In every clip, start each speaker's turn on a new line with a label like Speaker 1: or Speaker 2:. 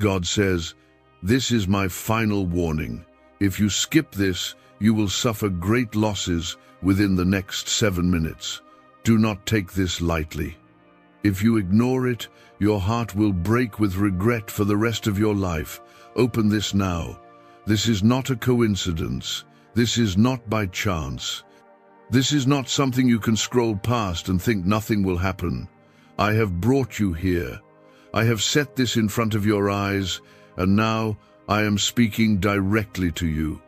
Speaker 1: God says, "This is my final warning. If you skip this, you will suffer great losses within the next 7 minutes. Do not take this lightly. If you ignore it, your heart will break with regret for the rest of your life. Open this now. This is not a coincidence. This is not by chance. This is not something you can scroll past and think nothing will happen. I have brought you here. I have set this in front of your eyes, and now I am speaking directly to you.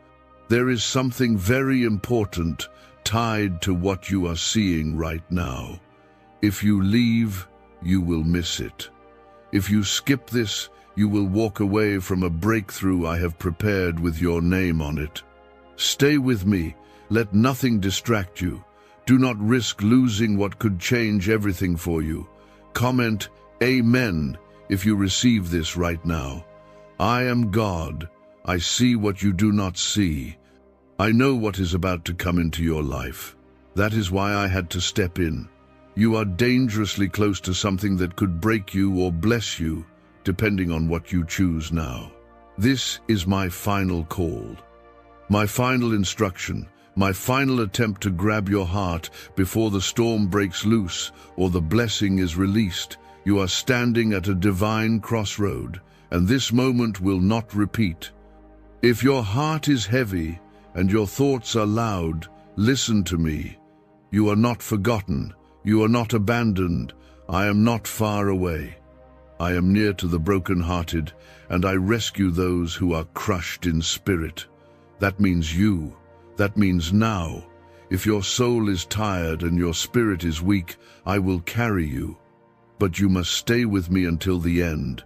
Speaker 1: There is something very important tied to what you are seeing right now. If you leave, you will miss it. If you skip this, you will walk away from a breakthrough I have prepared with your name on it. Stay with me. Let nothing distract you. Do not risk losing what could change everything for you. Comment Amen if you receive this right now. I am God. I see what you do not see. I know what is about to come into your life. That is why I had to step in. You are dangerously close to something that could break you or bless you, depending on what you choose now. This is my final call. My final instruction. My final attempt to grab your heart before the storm breaks loose or the blessing is released. You are standing at a divine crossroad, and this moment will not repeat. If your heart is heavy and your thoughts are loud, listen to me. You are not forgotten. You are not abandoned. I am not far away. I am near to the broken-hearted, and I rescue those who are crushed in spirit. That means you. That means now. If your soul is tired and your spirit is weak, I will carry you. But you must stay with me until the end.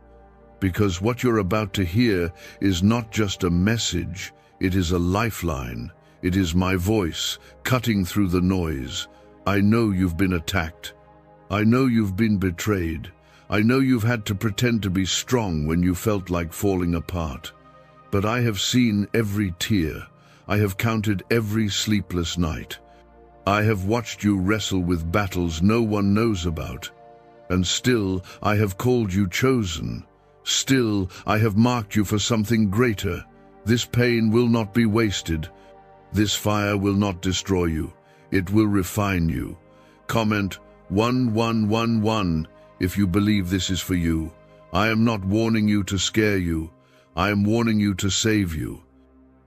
Speaker 1: Because what you're about to hear is not just a message, it is a lifeline. It is my voice, cutting through the noise. I know you've been attacked. I know you've been betrayed. I know you've had to pretend to be strong when you felt like falling apart. But I have seen every tear. I have counted every sleepless night. I have watched you wrestle with battles no one knows about. And still, I have called you chosen. Still, I have marked you for something greater. This pain will not be wasted. This fire will not destroy you. It will refine you. Comment 1111 if you believe this is for you. I am not warning you to scare you. I am warning you to save you.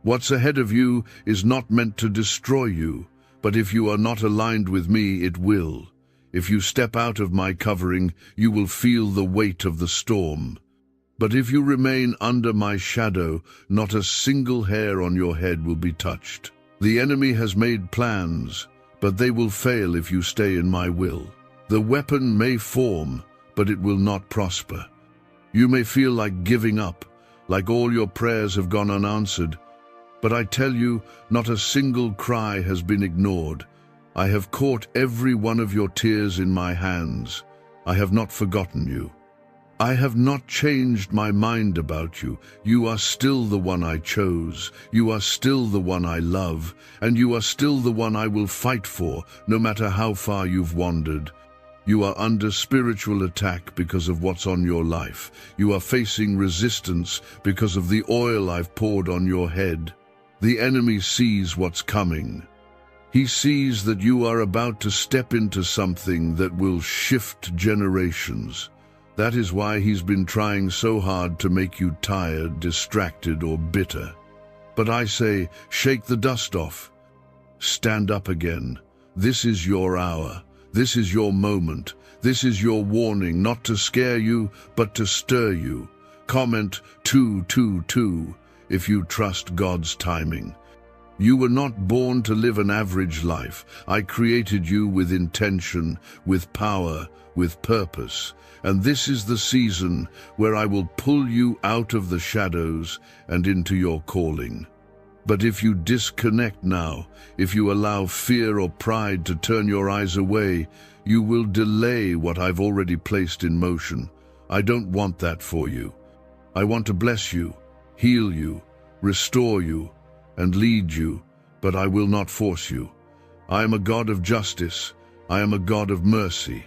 Speaker 1: What's ahead of you is not meant to destroy you, but if you are not aligned with me, it will. If you step out of my covering, you will feel the weight of the storm. But if you remain under my shadow, not a single hair on your head will be touched. The enemy has made plans, but they will fail if you stay in my will. The weapon may form, but it will not prosper. You may feel like giving up, like all your prayers have gone unanswered. But I tell you, not a single cry has been ignored. I have caught every one of your tears in my hands. I have not forgotten you. I have not changed my mind about you. You are still the one I chose. You are still the one I love. And you are still the one I will fight for, no matter how far you've wandered. You are under spiritual attack because of what's on your life. You are facing resistance because of the oil I've poured on your head. The enemy sees what's coming. He sees that you are about to step into something that will shift generations. That is why he's been trying so hard to make you tired, distracted, or bitter. But I say, shake the dust off. Stand up again. This is your hour. This is your moment. This is your warning, not to scare you, but to stir you. Comment 222 if you trust God's timing. You were not born to live an average life. I created you with intention, with power, with purpose. And this is the season where I will pull you out of the shadows and into your calling. But if you disconnect now, if you allow fear or pride to turn your eyes away, you will delay what I've already placed in motion. I don't want that for you. I want to bless you, heal you, restore you, and lead you, but I will not force you. I am a God of justice, I am a God of mercy,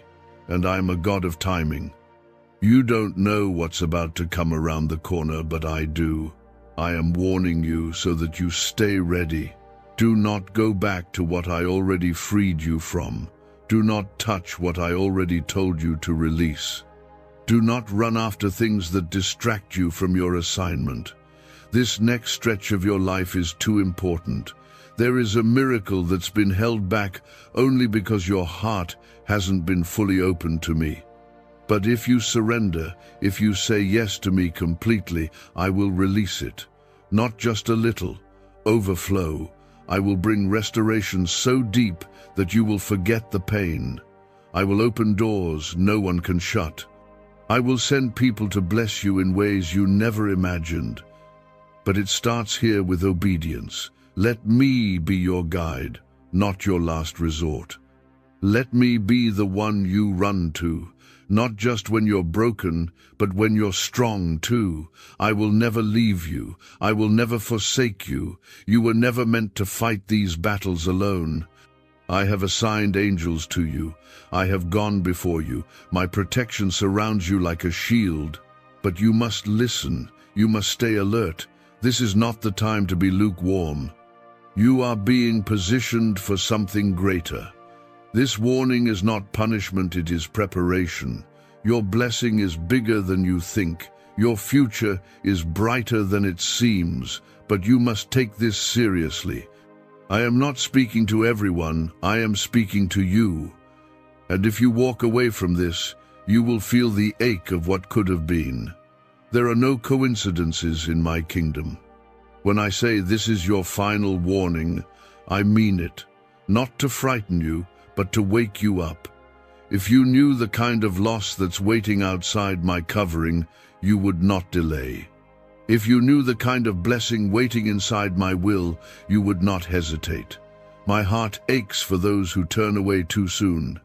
Speaker 1: and I am a God of timing. You don't know what's about to come around the corner, but I do. I am warning you so that you stay ready. Do not go back to what I already freed you from. Do not touch what I already told you to release. Do not run after things that distract you from your assignment. This next stretch of your life is too important. There is a miracle that's been held back only because your heart hasn't been fully open to me. But if you surrender, if you say yes to me completely, I will release it. Not just a little, overflow. I will bring restoration so deep that you will forget the pain. I will open doors no one can shut. I will send people to bless you in ways you never imagined. But it starts here with obedience. Let me be your guide, not your last resort. Let me be the one you run to, not just when you're broken, but when you're strong too. I will never leave you. I will never forsake you. You were never meant to fight these battles alone. I have assigned angels to you. I have gone before you. My protection surrounds you like a shield. But you must listen. You must stay alert. This is not the time to be lukewarm. You are being positioned for something greater. This warning is not punishment, it is preparation. Your blessing is bigger than you think. Your future is brighter than it seems, but you must take this seriously. I am not speaking to everyone, I am speaking to you. And if you walk away from this, you will feel the ache of what could have been. There are no coincidences in my kingdom. When I say this is your final warning, I mean it. Not to frighten you, but to wake you up. If you knew the kind of loss that's waiting outside my covering, you would not delay. If you knew the kind of blessing waiting inside my will, you would not hesitate. My heart aches for those who turn away too soon.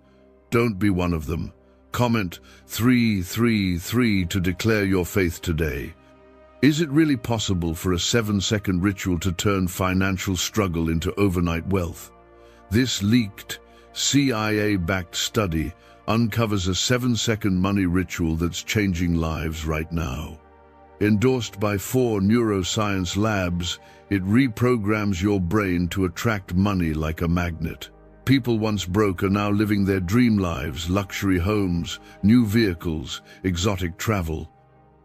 Speaker 1: Don't be one of them. Comment 333 to declare your faith today. Is it really possible for a 7-second ritual to turn financial struggle into overnight wealth? This leaked, CIA-backed study uncovers a 7-second money ritual that's changing lives right now. Endorsed by 4 neuroscience labs, it reprograms your brain to attract money like a magnet. People once broke are now living their dream lives, luxury homes, new vehicles, exotic travel.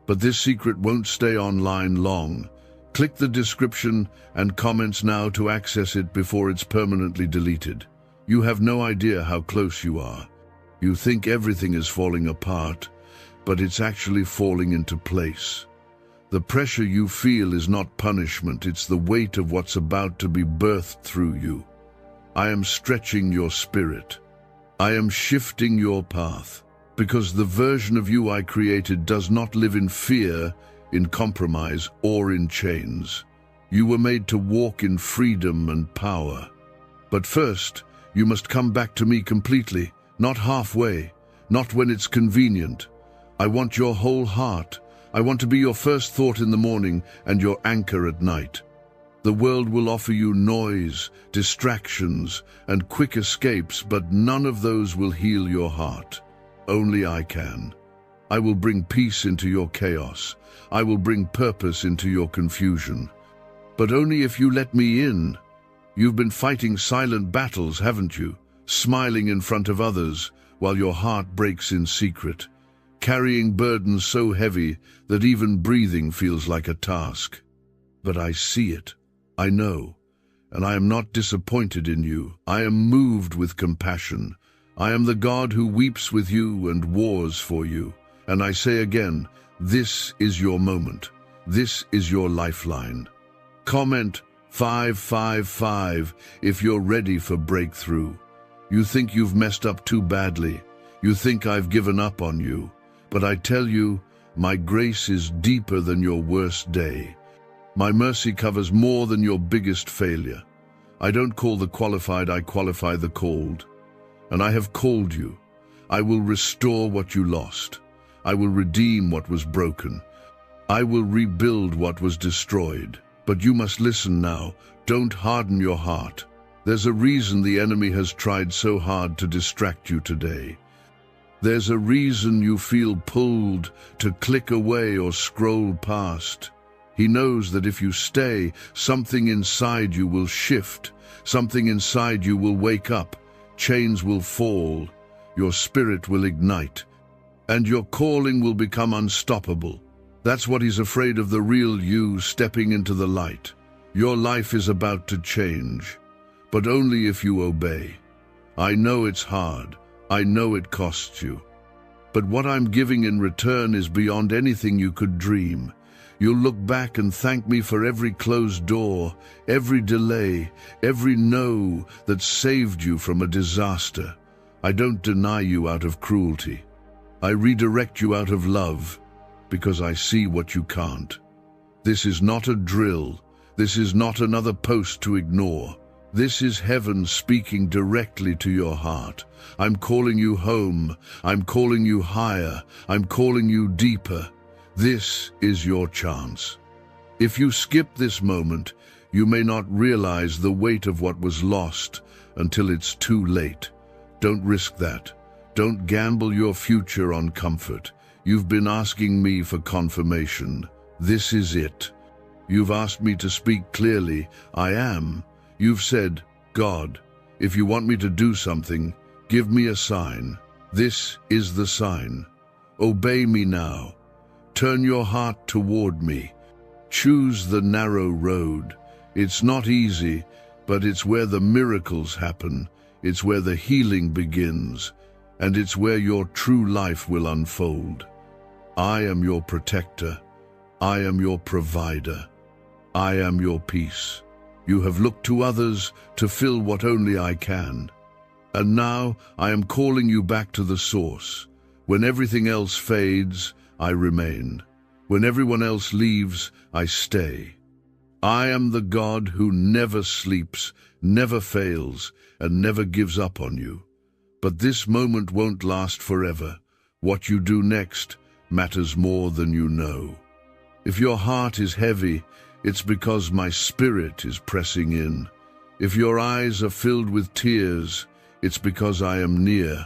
Speaker 1: But this secret won't stay online long. Click the description and comments now to access it before it's permanently deleted. You have no idea how close you are. You think everything is falling apart, but it's actually falling into place. The pressure you feel is not punishment, it's the weight of what's about to be birthed through you. I am stretching your spirit. I am shifting your path, because the version of you I created does not live in fear, in compromise, or in chains. You were made to walk in freedom and power. But first, you must come back to me completely, not halfway, not when it's convenient. I want your whole heart. I want to be your first thought in the morning and your anchor at night. The world will offer you noise, distractions, and quick escapes, but none of those will heal your heart. Only I can. I will bring peace into your chaos. I will bring purpose into your confusion. But only if you let me in. You've been fighting silent battles, haven't you? Smiling in front of others while your heart breaks in secret, carrying burdens so heavy that even breathing feels like a task. But I see it, I know, and I am not disappointed in you. I am moved with compassion. I am the God who weeps with you and wars for you. And I say again, this is your moment. This is your lifeline. Comment 555 if you're ready for breakthrough. You think you've messed up too badly. You think I've given up on you. But I tell you, my grace is deeper than your worst day. My mercy covers more than your biggest failure. I don't call the qualified, I qualify the called. And I have called you. I will restore what you lost. I will redeem what was broken. I will rebuild what was destroyed. But you must listen now. Don't harden your heart. There's a reason the enemy has tried so hard to distract you today. There's a reason you feel pulled to click away or scroll past. He knows that if you stay, something inside you will shift, something inside you will wake up, chains will fall, your spirit will ignite, and your calling will become unstoppable. That's what he's afraid of, the real you stepping into the light. Your life is about to change, but only if you obey. I know it's hard. I know it costs you. But what I'm giving in return is beyond anything you could dream. You'll look back and thank me for every closed door, every delay, every no that saved you from a disaster. I don't deny you out of cruelty. I redirect you out of love, because I see what you can't. This is not a drill. This is not another post to ignore. This is heaven speaking directly to your heart. I'm calling you home. I'm calling you higher. I'm calling you deeper. This is your chance. If you skip this moment, you may not realize the weight of what was lost until it's too late. Don't risk that. Don't gamble your future on comfort. You've been asking me for confirmation. This is it. You've asked me to speak clearly. I am. You've said, God, if you want me to do something, give me a sign. This is the sign. Obey me now. Turn your heart toward me. Choose the narrow road. It's not easy, but it's where the miracles happen. It's where the healing begins, and it's where your true life will unfold. I am your protector. I am your provider. I am your peace. You have looked to others to fill what only I can. And now I am calling you back to the source. When everything else fades, I remain. When everyone else leaves, I stay. I am the God who never sleeps, never fails, and never gives up on you. But this moment won't last forever. What you do next matters more than you know. If your heart is heavy, it's because my spirit is pressing in. If your eyes are filled with tears, it's because I am near.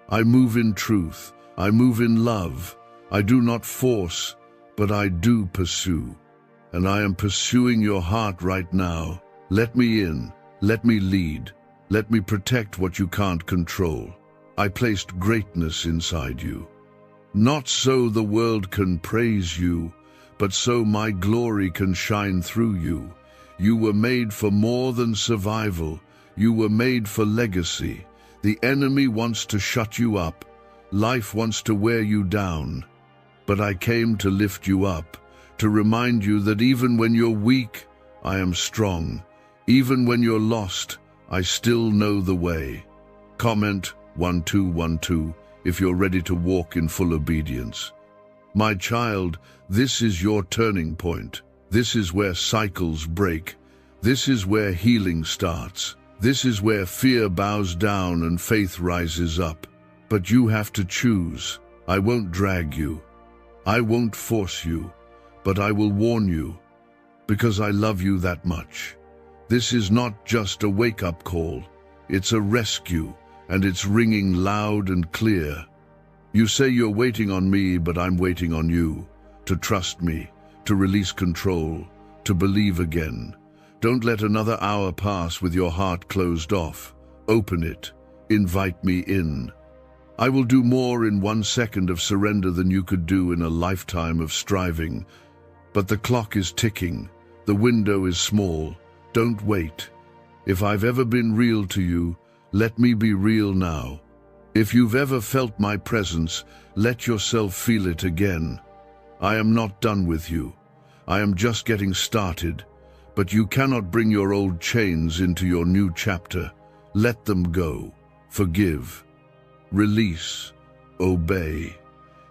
Speaker 1: I move in truth. I move in love. I do not force, but I do pursue. And I am pursuing your heart right now. Let me in. Let me lead. Let me protect what you can't control. I placed greatness inside you. Not so the world can praise you, but so my glory can shine through you. You were made for more than survival. You were made for legacy. The enemy wants to shut you up. Life wants to wear you down. But I came to lift you up, to remind you that even when you're weak, I am strong. Even when you're lost, I still know the way. Comment 1212 if you're ready to walk in full obedience. My child, this is your turning point. This is where cycles break. This is where healing starts. This is where fear bows down and faith rises up. But you have to choose. I won't drag you. I won't force you, but I will warn you, because I love you that much. This is not just a wake-up call. It's a rescue, and it's ringing loud and clear. You say you're waiting on me, but I'm waiting on you. To trust me, to release control, to believe again. Don't let another hour pass with your heart closed off. Open it. Invite me in. I will do more in 1 second of surrender than you could do in a lifetime of striving. But the clock is ticking. The window is small. Don't wait. If I've ever been real to you, let me be real now. If you've ever felt my presence, let yourself feel it again. I am not done with you. I am just getting started. But you cannot bring your old chains into your new chapter. Let them go. Forgive. Release, obey,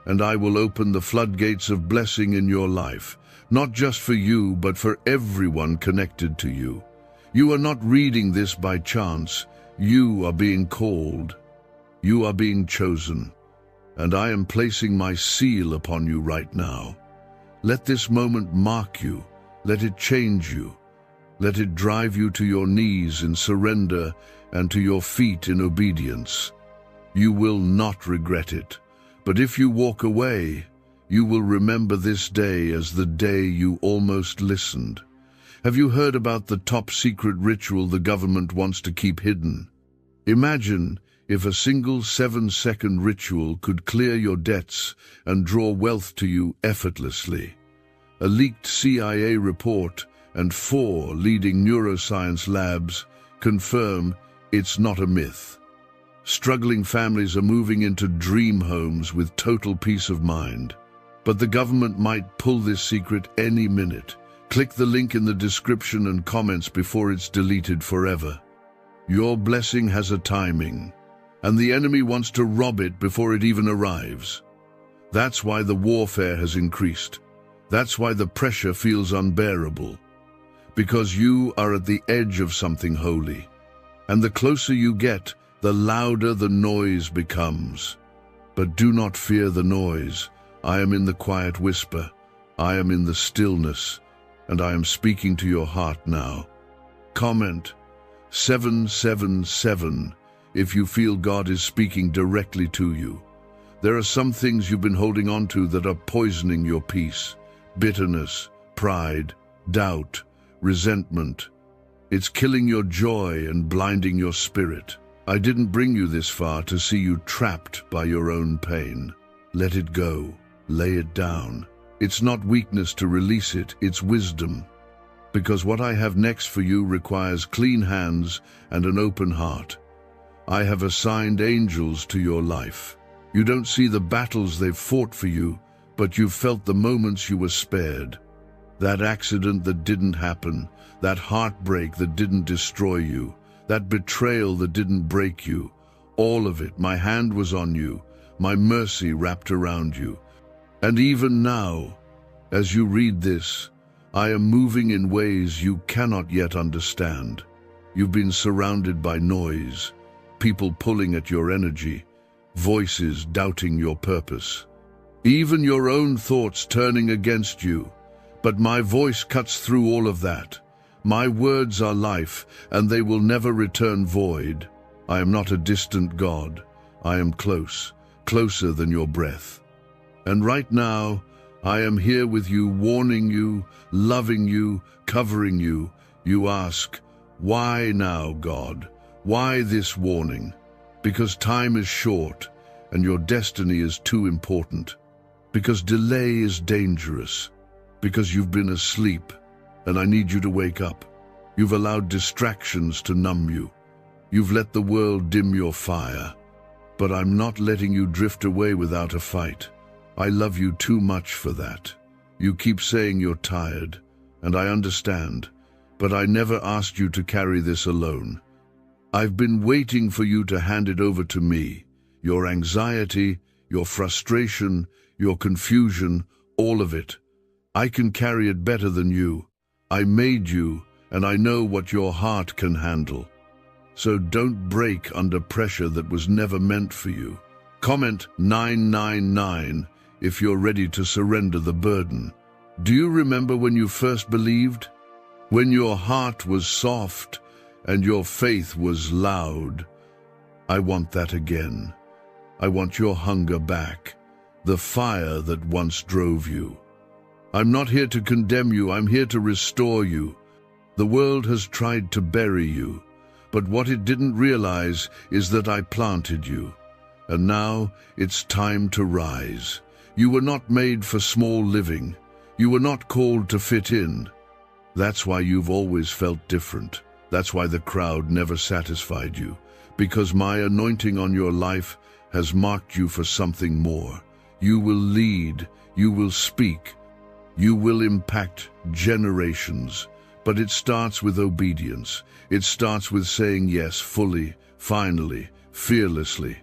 Speaker 1: and I will open the floodgates of blessing in your life, not just for you, but for everyone connected to you. You are not reading this by chance. You are being called. You are being chosen, and I am placing my seal upon you right now. Let this moment mark you. Let it change you. Let it drive you to your knees in surrender and to your feet in obedience. You will not regret it. But if you walk away, you will remember this day as the day you almost listened. Have you heard about the top secret ritual the government wants to keep hidden? Imagine if a single 7-second ritual could clear your debts and draw wealth to you effortlessly. A leaked CIA report and 4 leading neuroscience labs confirm it's not a myth. Struggling families are moving into dream homes with total peace of mind. But the government might pull this secret any minute. Click the link in the description and comments before it's deleted forever. Your blessing has a timing, and the enemy wants to rob it before it even arrives. That's why the warfare has increased. That's why the pressure feels unbearable. Because you are at the edge of something holy. And the closer you get, the louder the noise becomes. But do not fear the noise. I am in the quiet whisper. I am in the stillness, and I am speaking to your heart now. Comment 777 if you feel God is speaking directly to you. There are some things you've been holding on to that are poisoning your peace. Bitterness, pride, doubt, resentment. It's killing your joy and blinding your spirit. I didn't bring you this far to see you trapped by your own pain. Let it go. Lay it down. It's not weakness to release it, it's wisdom. Because what I have next for you requires clean hands and an open heart. I have assigned angels to your life. You don't see the battles they've fought for you, but you've felt the moments you were spared. That accident that didn't happen, that heartbreak that didn't destroy you, that betrayal that didn't break you, all of it, my hand was on you, my mercy wrapped around you. And even now, as you read this, I am moving in ways you cannot yet understand. You've been surrounded by noise, people pulling at your energy, voices doubting your purpose, even your own thoughts turning against you. But my voice cuts through all of that. My words are life, and they will never return void. I am not a distant God. I am close, closer than your breath. And right now, I am here with you, warning you, loving you, covering you. You ask, why now, God? Why this warning? Because time is short, and your destiny is too important. Because delay is dangerous. Because you've been asleep, and I need you to wake up. You've allowed distractions to numb you. You've let the world dim your fire. But I'm not letting you drift away without a fight. I love you too much for that. You keep saying you're tired, and I understand, but I never asked you to carry this alone. I've been waiting for you to hand it over to me. Your anxiety, your frustration, your confusion, all of it. I can carry it better than you. I made you, and I know what your heart can handle. So don't break under pressure that was never meant for you. Comment 999 if you're ready to surrender the burden. Do you remember when you first believed? When your heart was soft and your faith was loud? I want that again. I want your hunger back, the fire that once drove you. I'm not here to condemn you, I'm here to restore you. The world has tried to bury you, but what it didn't realize is that I planted you. And now it's time to rise. You were not made for small living. You were not called to fit in. That's why you've always felt different. That's why the crowd never satisfied you. Because my anointing on your life has marked you for something more. You will lead, you will speak, you will impact generations. But it starts with obedience. It starts with saying yes fully, finally, fearlessly.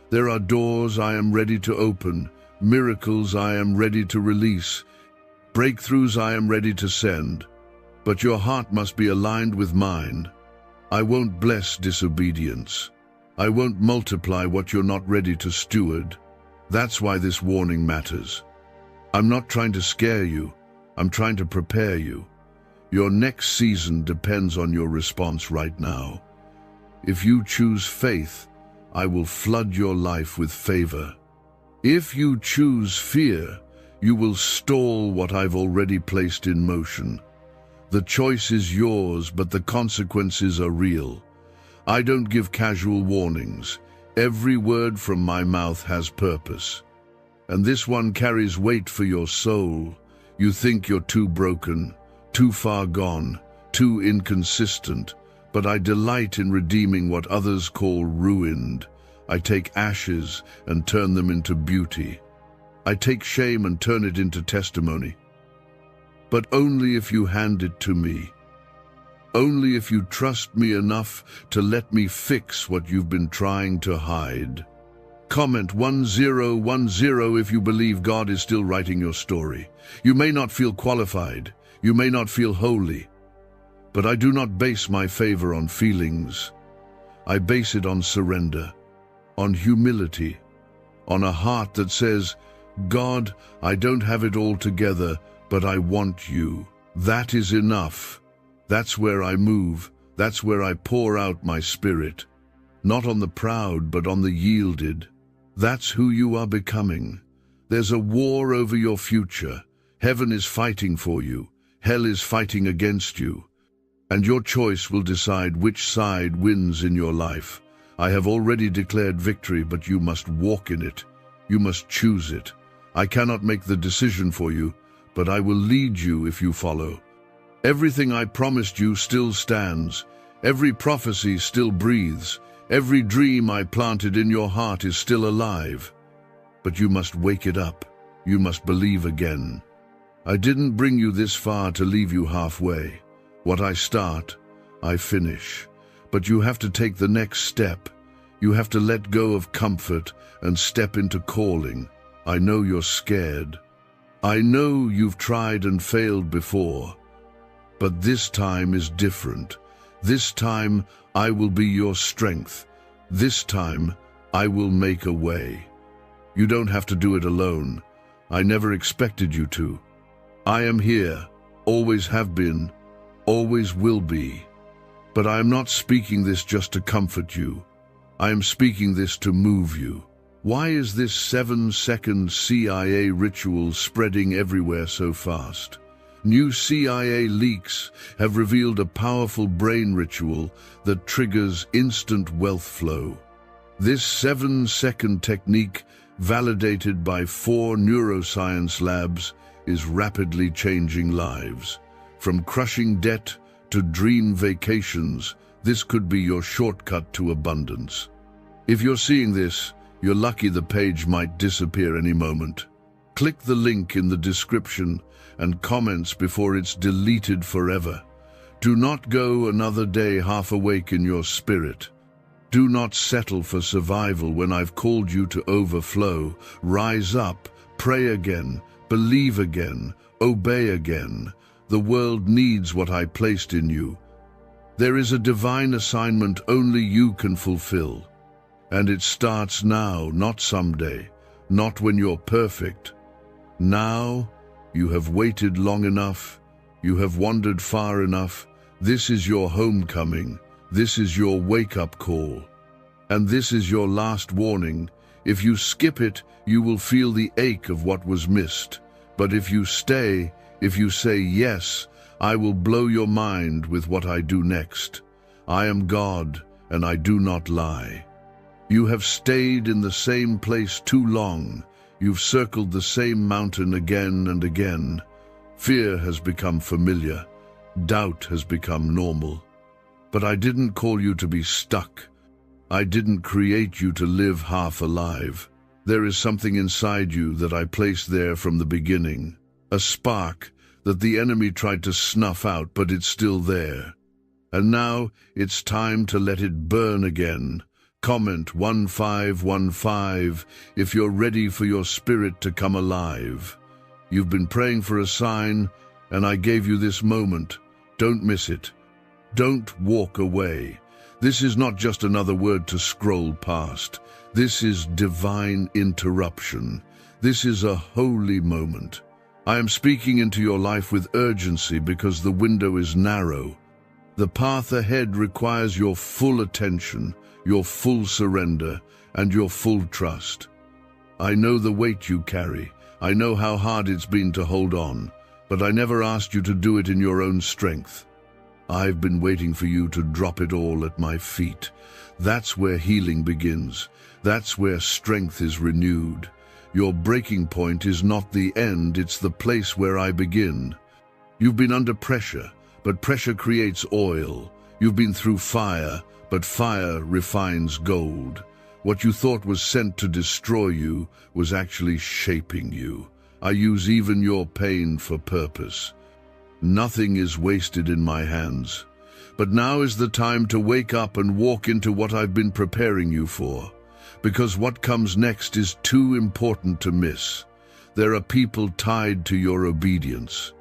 Speaker 1: There are doors I am ready to open, miracles I am ready to release, breakthroughs I am ready to send. But your heart must be aligned with mine. I won't bless disobedience. I won't multiply what you're not ready to steward. That's why this warning matters. I'm not trying to scare you. I'm trying to prepare you. Your next season depends on your response right now. If you choose faith, I will flood your life with favor. If you choose fear, you will stall what I've already placed in motion. The choice is yours, but the consequences are real. I don't give casual warnings. Every word from my mouth has purpose. And this one carries weight for your soul. You think you're too broken, too far gone, too inconsistent, but I delight in redeeming what others call ruined. I take ashes and turn them into beauty. I take shame and turn it into testimony. But only if you hand it to me. Only if you trust me enough to let me fix what you've been trying to hide. Comment 1010 if you believe God is still writing your story. You may not feel qualified. You may not feel holy. But I do not base my favor on feelings. I base it on surrender, on humility, on a heart that says, God, I don't have it all together, but I want you. That is enough. That's where I move. That's where I pour out my spirit. Not on the proud, but on the yielded. That's who you are becoming. There's a war over your future. Heaven is fighting for you. Hell is fighting against you. And your choice will decide which side wins in your life. I have already declared victory, but you must walk in it. You must choose it. I cannot make the decision for you, but I will lead you if you follow. Everything I promised you still stands. Every prophecy still breathes. Every dream I planted in your heart is still alive. But you must wake it up. You must believe again. I didn't bring you this far to leave you halfway. What I start, I finish. But you have to take the next step. You have to let go of comfort and step into calling. I know you're scared. I know you've tried and failed before. But this time is different. This time I will be your strength. This time I will make a way. You don't have to do it alone. I never expected you to. I am here, always have been, always will be. But I am not speaking this just to comfort you. I am speaking this to move you. Why is this 7-second CIA ritual spreading everywhere so fast? New CIA leaks have revealed a powerful brain ritual that triggers instant wealth flow. This 7-second technique, validated by 4 neuroscience labs, is rapidly changing lives. From crushing debt to dream vacations, this could be your shortcut to abundance. If you're seeing this, you're lucky the page might disappear any moment. Click the link in the description and comments before it's deleted forever. Do not go another day half awake in your spirit. Do not settle for survival when I've called you to overflow. Rise up, pray again, believe again, obey again. The world needs what I placed in you. There is a divine assignment only you can fulfill. And it starts now, not someday, not when you're perfect. Now, you have waited long enough. You have wandered far enough. This is your homecoming. This is your wake-up call. And this is your last warning. If you skip it, you will feel the ache of what was missed. But if you stay, if you say yes, I will blow your mind with what I do next. I am God, and I do not lie. You have stayed in the same place too long. You've circled the same mountain again and again. Fear has become familiar. Doubt has become normal. But I didn't call you to be stuck. I didn't create you to live half alive. There is something inside you that I placed there from the beginning. A spark that the enemy tried to snuff out, but it's still there. And now it's time to let it burn again. Comment 1515 if you're ready for your spirit to come alive. You've been praying for a sign, and I gave you this moment. Don't miss it. Don't walk away. This is not just another word to scroll past. This is divine interruption. This is a holy moment. I am speaking into your life with urgency because the window is narrow. The path ahead requires your full attention, your full surrender, and your full trust. I know the weight you carry. I know how hard it's been to hold on, but I never asked you to do it in your own strength. I've been waiting for you to drop it all at my feet. That's where healing begins. That's where strength is renewed. Your breaking point is not the end, it's the place where I begin. You've been under pressure, but pressure creates oil. You've been through fire, but fire refines gold. What you thought was sent to destroy you was actually shaping you. I use even your pain for purpose. Nothing is wasted in my hands. But now is the time to wake up and walk into what I've been preparing you for. Because what comes next is too important to miss. There are people tied to your obedience.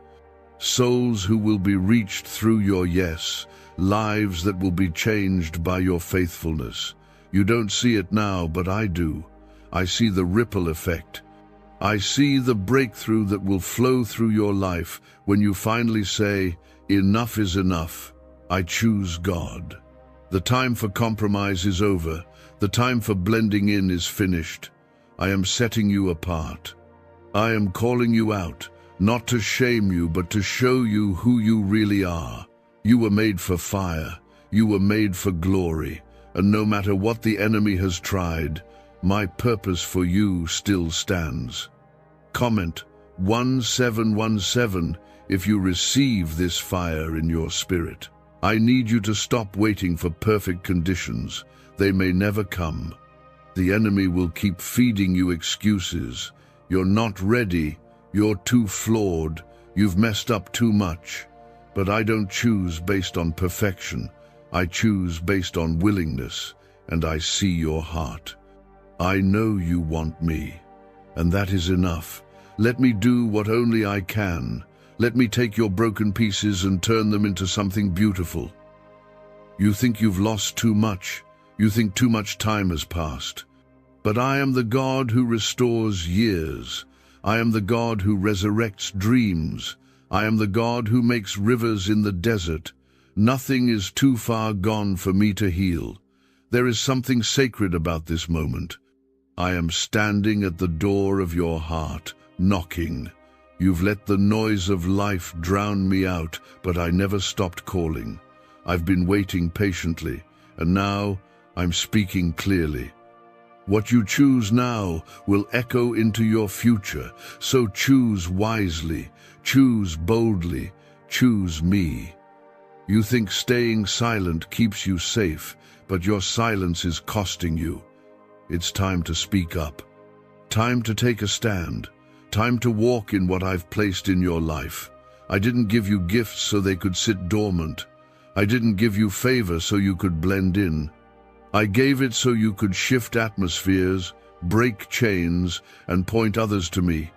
Speaker 1: Souls who will be reached through your yes. Lives that will be changed by your faithfulness. You don't see it now, but I do. I see the ripple effect. I see the breakthrough that will flow through your life when you finally say, enough is enough. I choose God. The time for compromise is over. The time for blending in is finished. I am setting you apart. I am calling you out, not to shame you, but to show you who you really are. You were made for fire. You were made for glory. And no matter what the enemy has tried, my purpose for you still stands. Comment 1717 if you receive this fire in your spirit. I need you to stop waiting for perfect conditions. They may never come. The enemy will keep feeding you excuses. You're not ready. You're too flawed. You've messed up too much. But I don't choose based on perfection. I choose based on willingness, and I see your heart. I know you want me, and that is enough. Let me do what only I can. Let me take your broken pieces and turn them into something beautiful. You think you've lost too much. You think too much time has passed. But I am the God who restores years. I am the God who resurrects dreams. I am the God who makes rivers in the desert. Nothing is too far gone for me to heal. There is something sacred about this moment. I am standing at the door of your heart, knocking. You've let the noise of life drown me out, but I never stopped calling. I've been waiting patiently, and now I'm speaking clearly. What you choose now will echo into your future, so choose wisely, choose boldly, choose me. You think staying silent keeps you safe, but your silence is costing you. It's time to speak up. Time to take a stand. Time to walk in what I've placed in your life. I didn't give you gifts so they could sit dormant. I didn't give you favor so you could blend in. I gave it so you could shift atmospheres, break chains, and point others to me.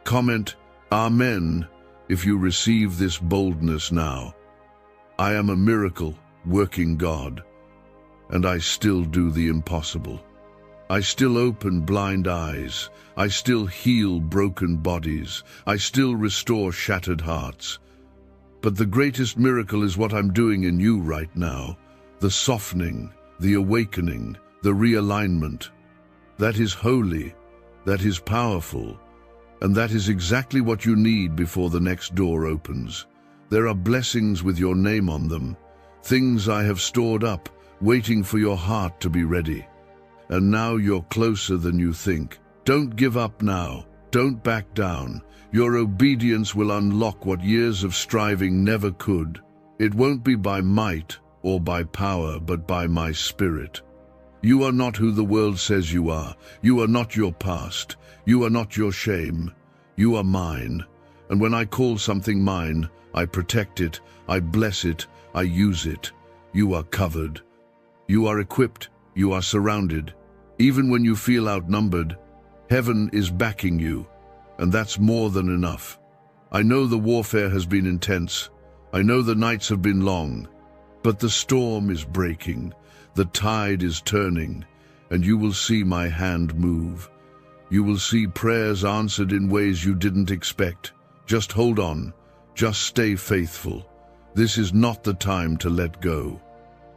Speaker 1: Comment, Amen, if you receive this boldness now. I am a miracle working God, and I still do the impossible. I still open blind eyes. I still heal broken bodies. I still restore shattered hearts. But the greatest miracle is what I'm doing in you right now. The softening, the awakening, the realignment. That is holy, that is powerful, and that is exactly what you need before the next door opens. There are blessings with your name on them, things I have stored up, waiting for your heart to be ready. And now you're closer than you think. Don't give up now. Don't back down. Your obedience will unlock what years of striving never could. It won't be by might or by power, but by my spirit. You are not who the world says you are. You are not your past. You are not your shame. You are mine. And when I call something mine, I protect it, I bless it, I use it. You are covered. You are equipped. You are surrounded. Even when you feel outnumbered, heaven is backing you, and that's more than enough. I know the warfare has been intense. I know the nights have been long, but the storm is breaking. The tide is turning, and you will see my hand move. You will see prayers answered in ways you didn't expect. Just hold on. Just stay faithful. This is not the time to let go.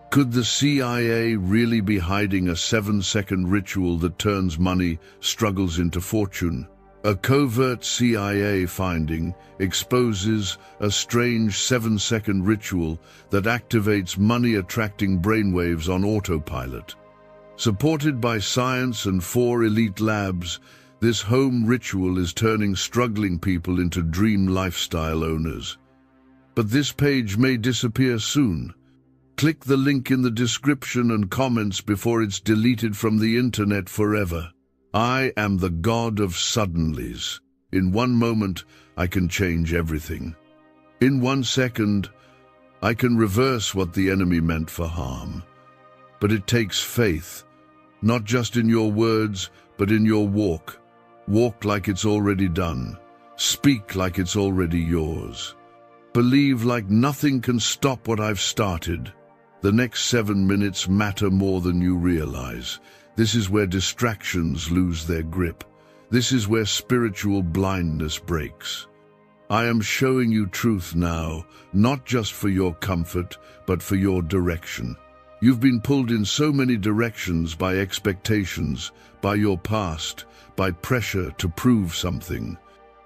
Speaker 1: Could the CIA really be hiding a 7-second ritual that turns money struggles into fortune? A covert CIA finding exposes a strange 7-second ritual that activates money-attracting brainwaves on autopilot. Supported by science and 4 elite labs, this home ritual is turning struggling people into dream lifestyle owners. But this page may disappear soon. Click the link in the description and comments before it's deleted from the internet forever. I am the god of suddenlies. In one moment, I can change everything. In 1 second, I can reverse what the enemy meant for harm. But it takes faith, not just in your words, but in your walk. Walk like it's already done. Speak like it's already yours. Believe like nothing can stop what I've started. The next 7 minutes matter more than you realize. This is where distractions lose their grip. This is where spiritual blindness breaks. I am showing you truth now, not just for your comfort, but for your direction. You've been pulled in so many directions by expectations, by your past, by pressure to prove something.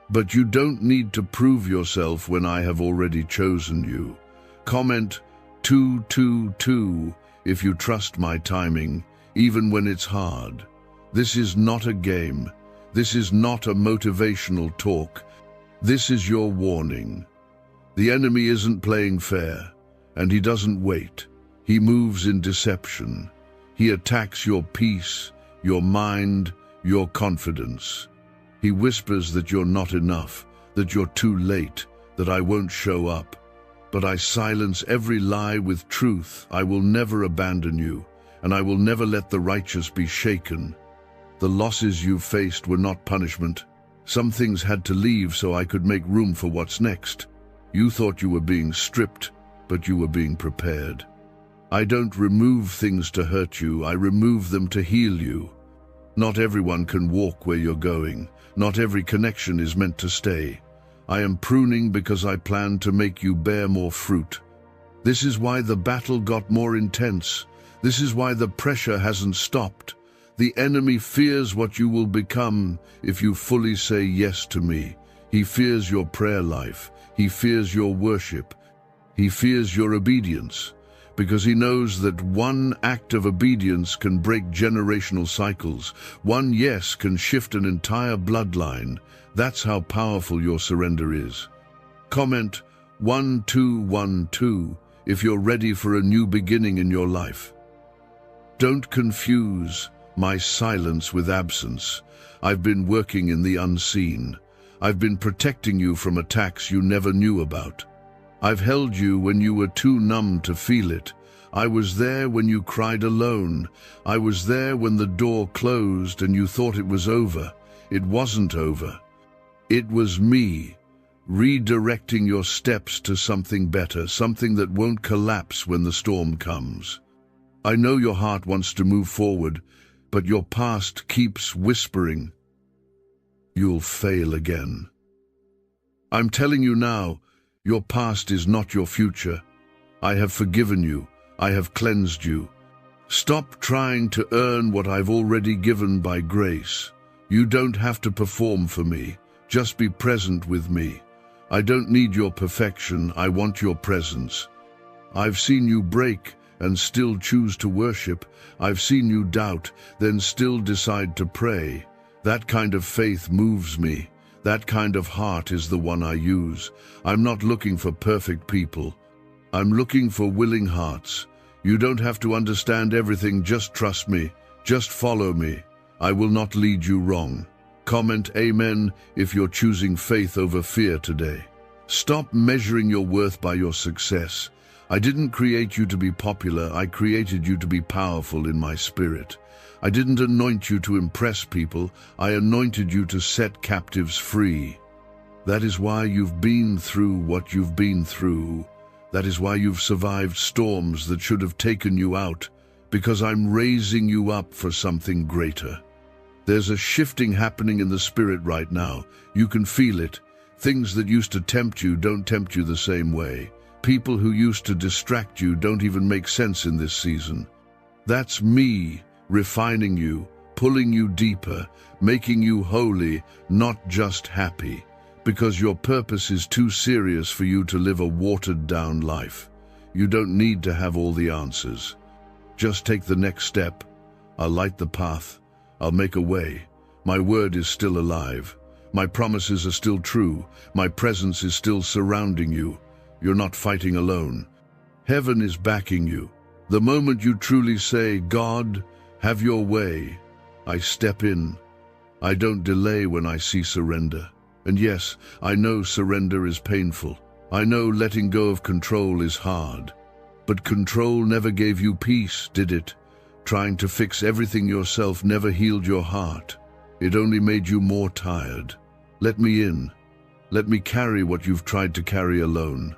Speaker 1: But you don't need to prove yourself when I have already chosen you. Comment 222 if you trust my timing, even when it's hard. This is not a game. This is not a motivational talk. This is your warning. The enemy isn't playing fair, and he doesn't wait. He moves in deception. He attacks your peace, your mind, your confidence. He whispers that you're not enough, that you're too late, that I won't show up. But I silence every lie with truth. I will never abandon you, and I will never let the righteous be shaken. The losses you've faced were not punishment. Some things had to leave so I could make room for what's next. You thought you were being stripped, but you were being prepared. I don't remove things to hurt you, I remove them to heal you. Not everyone can walk where you're going. Not every connection is meant to stay. I am pruning because I plan to make you bear more fruit. This is why the battle got more intense. This is why the pressure hasn't stopped. The enemy fears what you will become if you fully say yes to me. He fears your prayer life. He fears your worship. He fears your obedience, because he knows that one act of obedience can break generational cycles. One yes can shift an entire bloodline. That's how powerful your surrender is. Comment 1212 if you're ready for a new beginning in your life. Don't confuse my silence with absence. I've been working in the unseen. I've been protecting you from attacks you never knew about. I've held you when you were too numb to feel it. I was there when you cried alone. I was there when the door closed and you thought it was over. It wasn't over. It was me, redirecting your steps to something better, something that won't collapse when the storm comes. I know your heart wants to move forward, but your past keeps whispering, you'll fail again. I'm telling you now, your past is not your future. I have forgiven you. I have cleansed you. Stop trying to earn what I've already given by grace. You don't have to perform for me. Just be present with me. I don't need your perfection. I want your presence. I've seen you break and still choose to worship. I've seen you doubt, then still decide to pray. That kind of faith moves me. That kind of heart is the one I use. I'm not looking for perfect people. I'm looking for willing hearts. You don't have to understand everything, just trust me. Just follow me. I will not lead you wrong. Comment amen if you're choosing faith over fear today. Stop measuring your worth by your success. I didn't create you to be popular. I created you to be powerful in my spirit. I didn't anoint you to impress people. I anointed you to set captives free. That is why you've been through what you've been through. That is why you've survived storms that should have taken you out, because I'm raising you up for something greater. There's a shifting happening in the spirit right now. You can feel it. Things that used to tempt you don't tempt you the same way. People who used to distract you don't even make sense in this season. That's me refining you, pulling you deeper, making you holy, not just happy, because your purpose is too serious for you to live a watered-down life. You don't need to have all the answers. Just take the next step. I'll light the path. I'll make a way. My word is still alive. My promises are still true. My presence is still surrounding you. You're not fighting alone. Heaven is backing you. The moment you truly say, God, have your way, I step in. I don't delay when I see surrender. And yes, I know surrender is painful. I know letting go of control is hard. But control never gave you peace, did it? Trying to fix everything yourself never healed your heart. It only made you more tired. Let me in. Let me carry what you've tried to carry alone.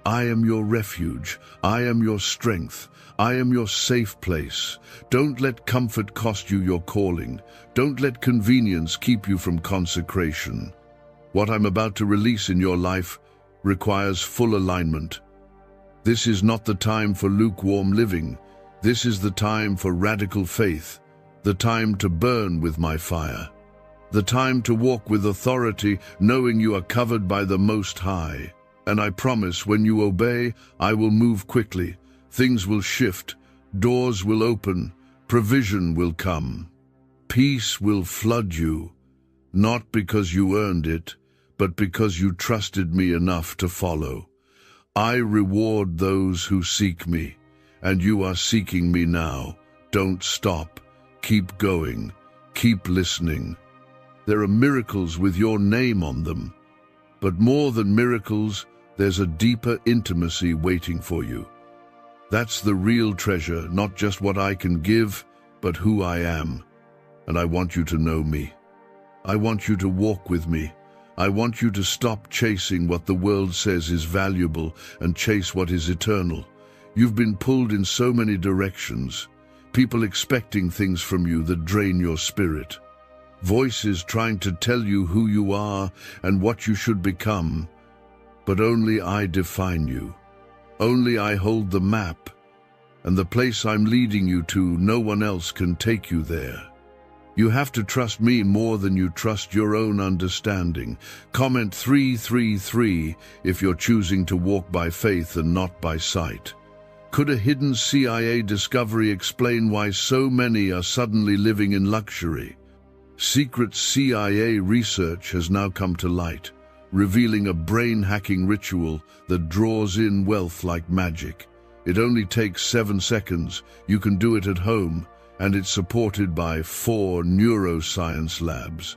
Speaker 1: I am your refuge. I am your strength. I am your safe place. Don't let comfort cost you your calling. Don't let convenience keep you from consecration. What I'm about to release in your life requires full alignment. This is not the time for lukewarm living. This is the time for radical faith, the time to burn with my fire, the time to walk with authority, knowing you are covered by the Most High. And I promise when you obey, I will move quickly. Things will shift, doors will open, provision will come. Peace will flood you, not because you earned it, but because you trusted me enough to follow. I reward those who seek me, and you are seeking me now. Don't stop. Keep going. Keep listening. There are miracles with your name on them. But more than miracles, there's a deeper intimacy waiting for you. That's the real treasure, not just what I can give, but who I am. And I want you to know me. I want you to walk with me. I want you to stop chasing what the world says is valuable and chase what is eternal. You've been pulled in so many directions, people expecting things from you that drain your spirit. Voices trying to tell you who you are and what you should become. But only I define you. Only I hold the map. And the place I'm leading you to, no one else can take you there. You have to trust me more than you trust your own understanding. Comment 333 if you're choosing to walk by faith and not by sight. Could a hidden CIA discovery explain why so many are suddenly living in luxury? Secret CIA research has now come to light, revealing a brain-hacking ritual that draws in wealth like magic. It only takes 7 seconds. You can do it at home, and it's supported by 4 neuroscience labs.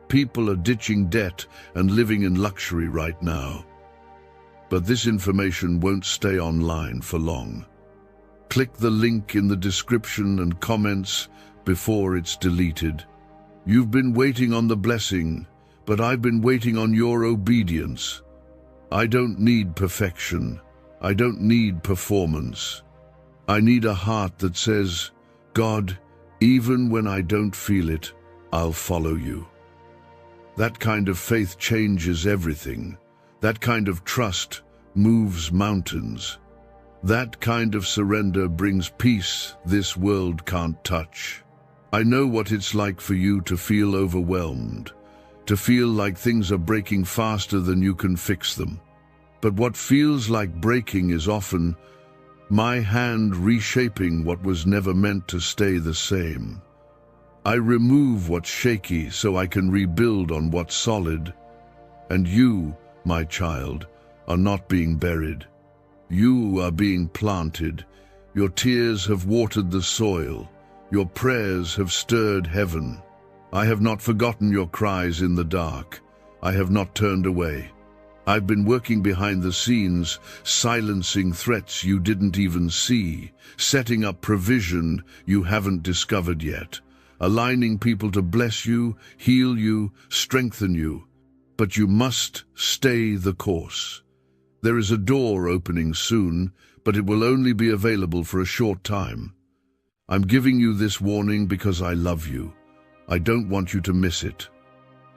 Speaker 1: People are ditching debt and living in luxury right now. But this information won't stay online for long. Click the link in the description and comments before it's deleted. You've been waiting on the blessing, but I've been waiting on your obedience. I don't need perfection. I don't need performance. I need a heart that says, God, even when I don't feel it, I'll follow you. That kind of faith changes everything. That kind of trust moves mountains. That kind of surrender brings peace this world can't touch. I know what it's like for you to feel overwhelmed, to feel like things are breaking faster than you can fix them. But what feels like breaking is often my hand reshaping what was never meant to stay the same. I remove what's shaky so I can rebuild on what's solid. And you, my child, are not being buried. You are being planted. Your tears have watered the soil. Your prayers have stirred heaven. I have not forgotten your cries in the dark. I have not turned away. I've been working behind the scenes, silencing threats you didn't even see, setting up provision you haven't discovered yet, aligning people to bless you, heal you, strengthen you. But you must stay the course. There is a door opening soon, but it will only be available for a short time. I'm giving you this warning because I love you. I don't want you to miss it.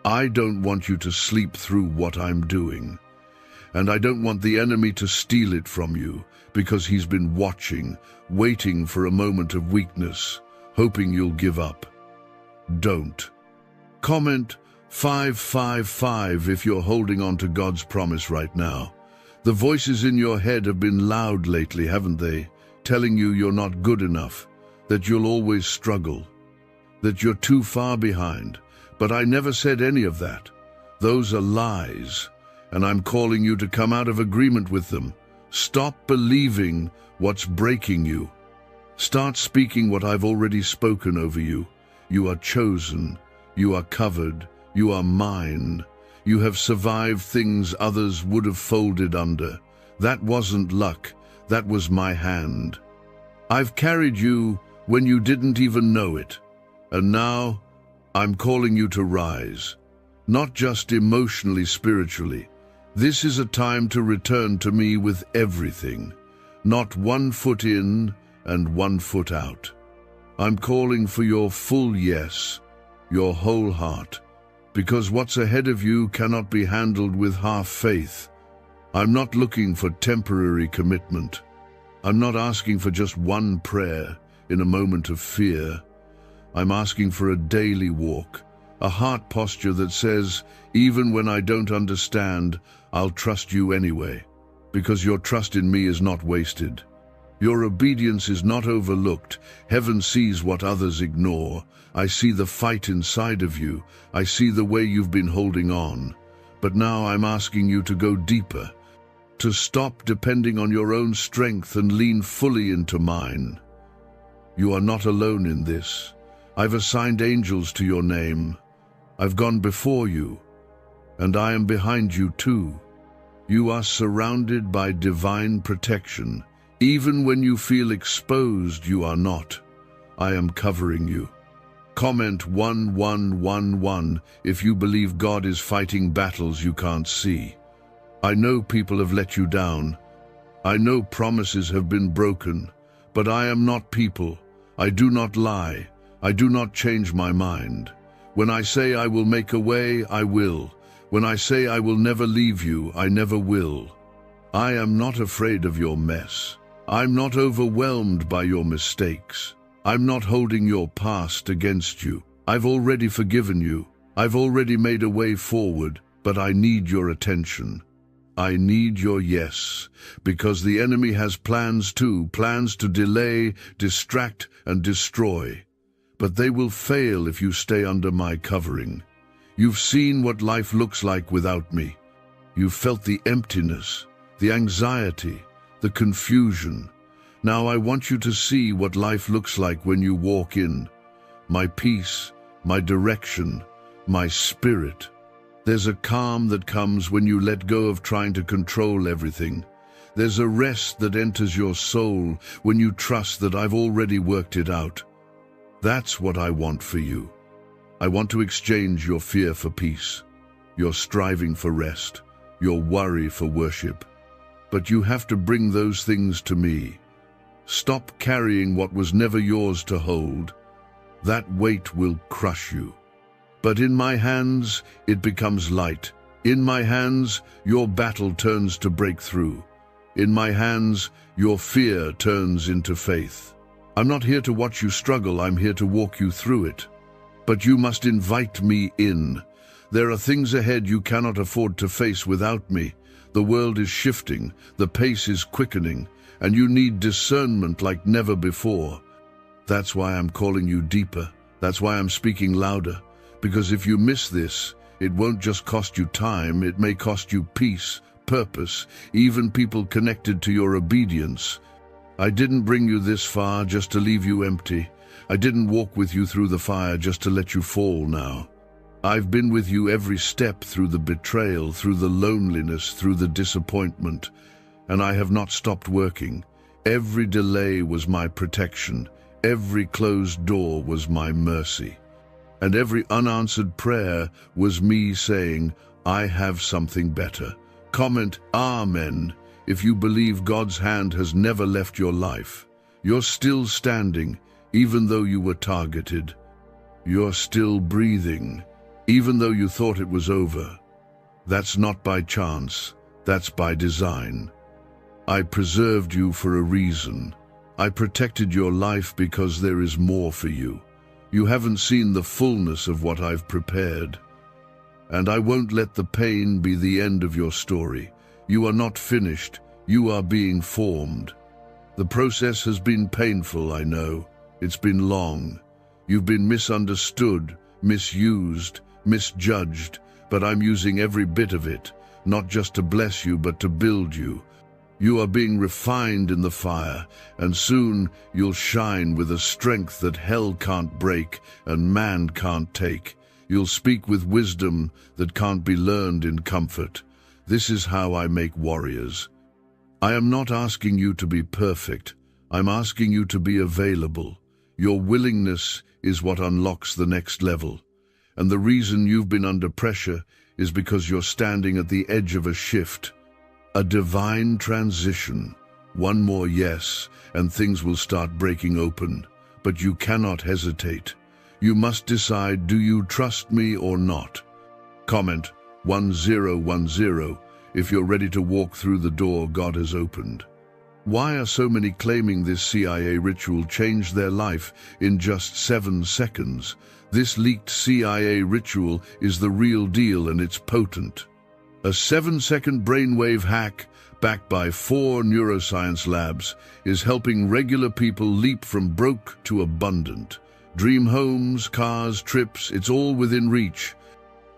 Speaker 1: I don't want you to sleep through what I'm doing. And I don't want the enemy to steal it from you, because he's been watching, waiting for a moment of weakness, hoping you'll give up. Don't. Comment 555 if you're holding on to God's promise right now. The voices in your head have been loud lately, haven't they? Telling you you're not good enough, that you'll always struggle, that you're too far behind. But I never said any of that. Those are lies, and I'm calling you to come out of agreement with them. Stop believing what's breaking you. Start speaking what I've already spoken over you. You are chosen. You are covered. You are mine. You have survived things others would have folded under. That wasn't luck. That was my hand. I've carried you when you didn't even know it. And now I'm calling you to rise. Not just emotionally, spiritually. This is a time to return to me with everything. Not 1 foot in and 1 foot out. I'm calling for your full yes, your whole heart, because what's ahead of you cannot be handled with half faith. I'm not looking for temporary commitment. I'm not asking for just one prayer in a moment of fear. I'm asking for a daily walk, a heart posture that says, even when I don't understand, I'll trust you anyway, because your trust in me is not wasted. Your obedience is not overlooked. Heaven sees what others ignore. I see the fight inside of you. I see the way you've been holding on. But now I'm asking you to go deeper, to stop depending on your own strength and lean fully into mine. You are not alone in this. I've assigned angels to your name. I've gone before you, and I am behind you too. You are surrounded by divine protection. Even when you feel exposed, you are not. I am covering you. Comment 1111 if you believe God is fighting battles you can't see. I know people have let you down. I know promises have been broken, but I am not people. I do not lie. I do not change my mind. When I say I will make a way, I will. When I say I will never leave you, I never will. I am not afraid of your mess. I'm not overwhelmed by your mistakes. I'm not holding your past against you. I've already forgiven you. I've already made a way forward, but I need your attention. I need your yes, because the enemy has plans too, plans to delay, distract, and destroy. But they will fail if you stay under my covering. You've seen what life looks like without me. You've felt the emptiness, the anxiety, the confusion. Now I want you to see what life looks like when you walk in. My peace, my direction, my spirit. There's a calm that comes when you let go of trying to control everything. There's a rest that enters your soul when you trust that I've already worked it out. That's what I want for you. I want to exchange your fear for peace, your striving for rest, your worry for worship. But you have to bring those things to me. Stop carrying what was never yours to hold. That weight will crush you. But in my hands, it becomes light. In my hands, your battle turns to breakthrough. In my hands, your fear turns into faith. I'm not here to watch you struggle, I'm here to walk you through it. But you must invite me in. There are things ahead you cannot afford to face without me. The world is shifting, the pace is quickening, and you need discernment like never before. That's why I'm calling you deeper. That's why I'm speaking louder. Because if you miss this, it won't just cost you time, it may cost you peace, purpose, even people connected to your obedience. I didn't bring you this far just to leave you empty. I didn't walk with you through the fire just to let you fall now. I've been with you every step through the betrayal, through the loneliness, through the disappointment, and I have not stopped working. Every delay was my protection. Every closed door was my mercy. And every unanswered prayer was me saying, I have something better. Comment Amen if you believe God's hand has never left your life. You're still standing, even though you were targeted. You're still breathing, even though you thought it was over. That's not by chance. That's by design. I preserved you for a reason. I protected your life because there is more for you. You haven't seen the fullness of what I've prepared. And I won't let the pain be the end of your story. You are not finished. You are being formed. The process has been painful, I know. It's been long. You've been misunderstood, misused, misjudged, but I'm using every bit of it, not just to bless you, but to build you. You are being refined in the fire, and soon you'll shine with a strength that hell can't break and man can't take. You'll speak with wisdom that can't be learned in comfort. This is how I make warriors. I am not asking you to be perfect. I'm asking you to be available. Your willingness is what unlocks the next level. And the reason you've been under pressure is because you're standing at the edge of a shift. A divine transition. One more yes, and things will start breaking open. But you cannot hesitate. You must decide, do you trust me or not? Comment 1010 if you're ready to walk through the door God has opened. Why are so many claiming this CIA ritual changed their life in just 7 seconds? This leaked CIA ritual is the real deal, and it's potent. A 7-second brainwave hack, backed by 4 neuroscience labs, is helping regular people leap from broke to abundant. Dream homes, cars, trips, it's all within reach.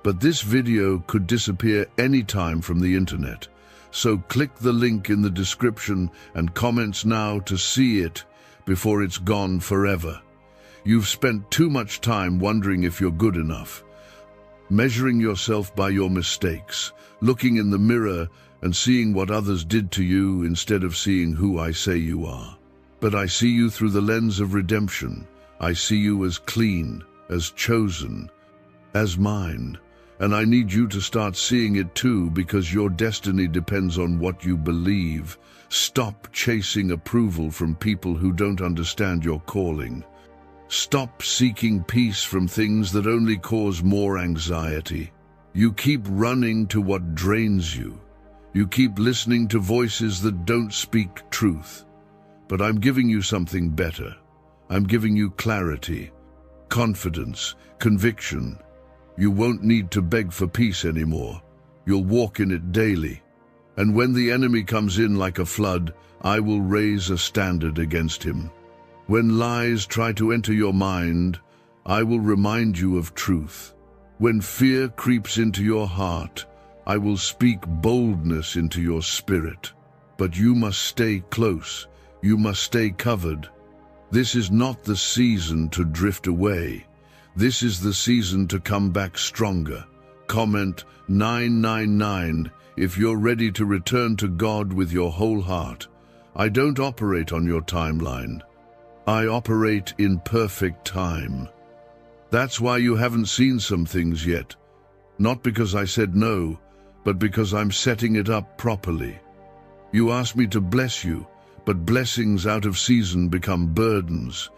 Speaker 1: But this video could disappear anytime from the internet. So click the link in the description and comments now to see it before it's gone forever. You've spent too much time wondering if you're good enough, measuring yourself by your mistakes, looking in the mirror and seeing what others did to you instead of seeing who I say you are. But I see you through the lens of redemption. I see you as clean, as chosen, as mine. And I need you to start seeing it too, because your destiny depends on what you believe. Stop chasing approval from people who don't understand your calling. Stop seeking peace from things that only cause more anxiety. You keep running to what drains you. You keep listening to voices that don't speak truth. But I'm giving you something better. I'm giving you clarity, confidence, conviction. You won't need to beg for peace anymore. You'll walk in it daily. And when the enemy comes in like a flood, I will raise a standard against him. When lies try to enter your mind, I will remind you of truth. When fear creeps into your heart, I will speak boldness into your spirit. But you must stay close. You must stay covered. This is not the season to drift away. This is the season to come back stronger. Comment 999 if you're ready to return to God with your whole heart. I don't operate on your timeline. I operate in perfect time. That's why you haven't seen some things yet. Not because I said no, but because I'm setting it up properly. You asked me to bless you, but blessings out of season become burdens.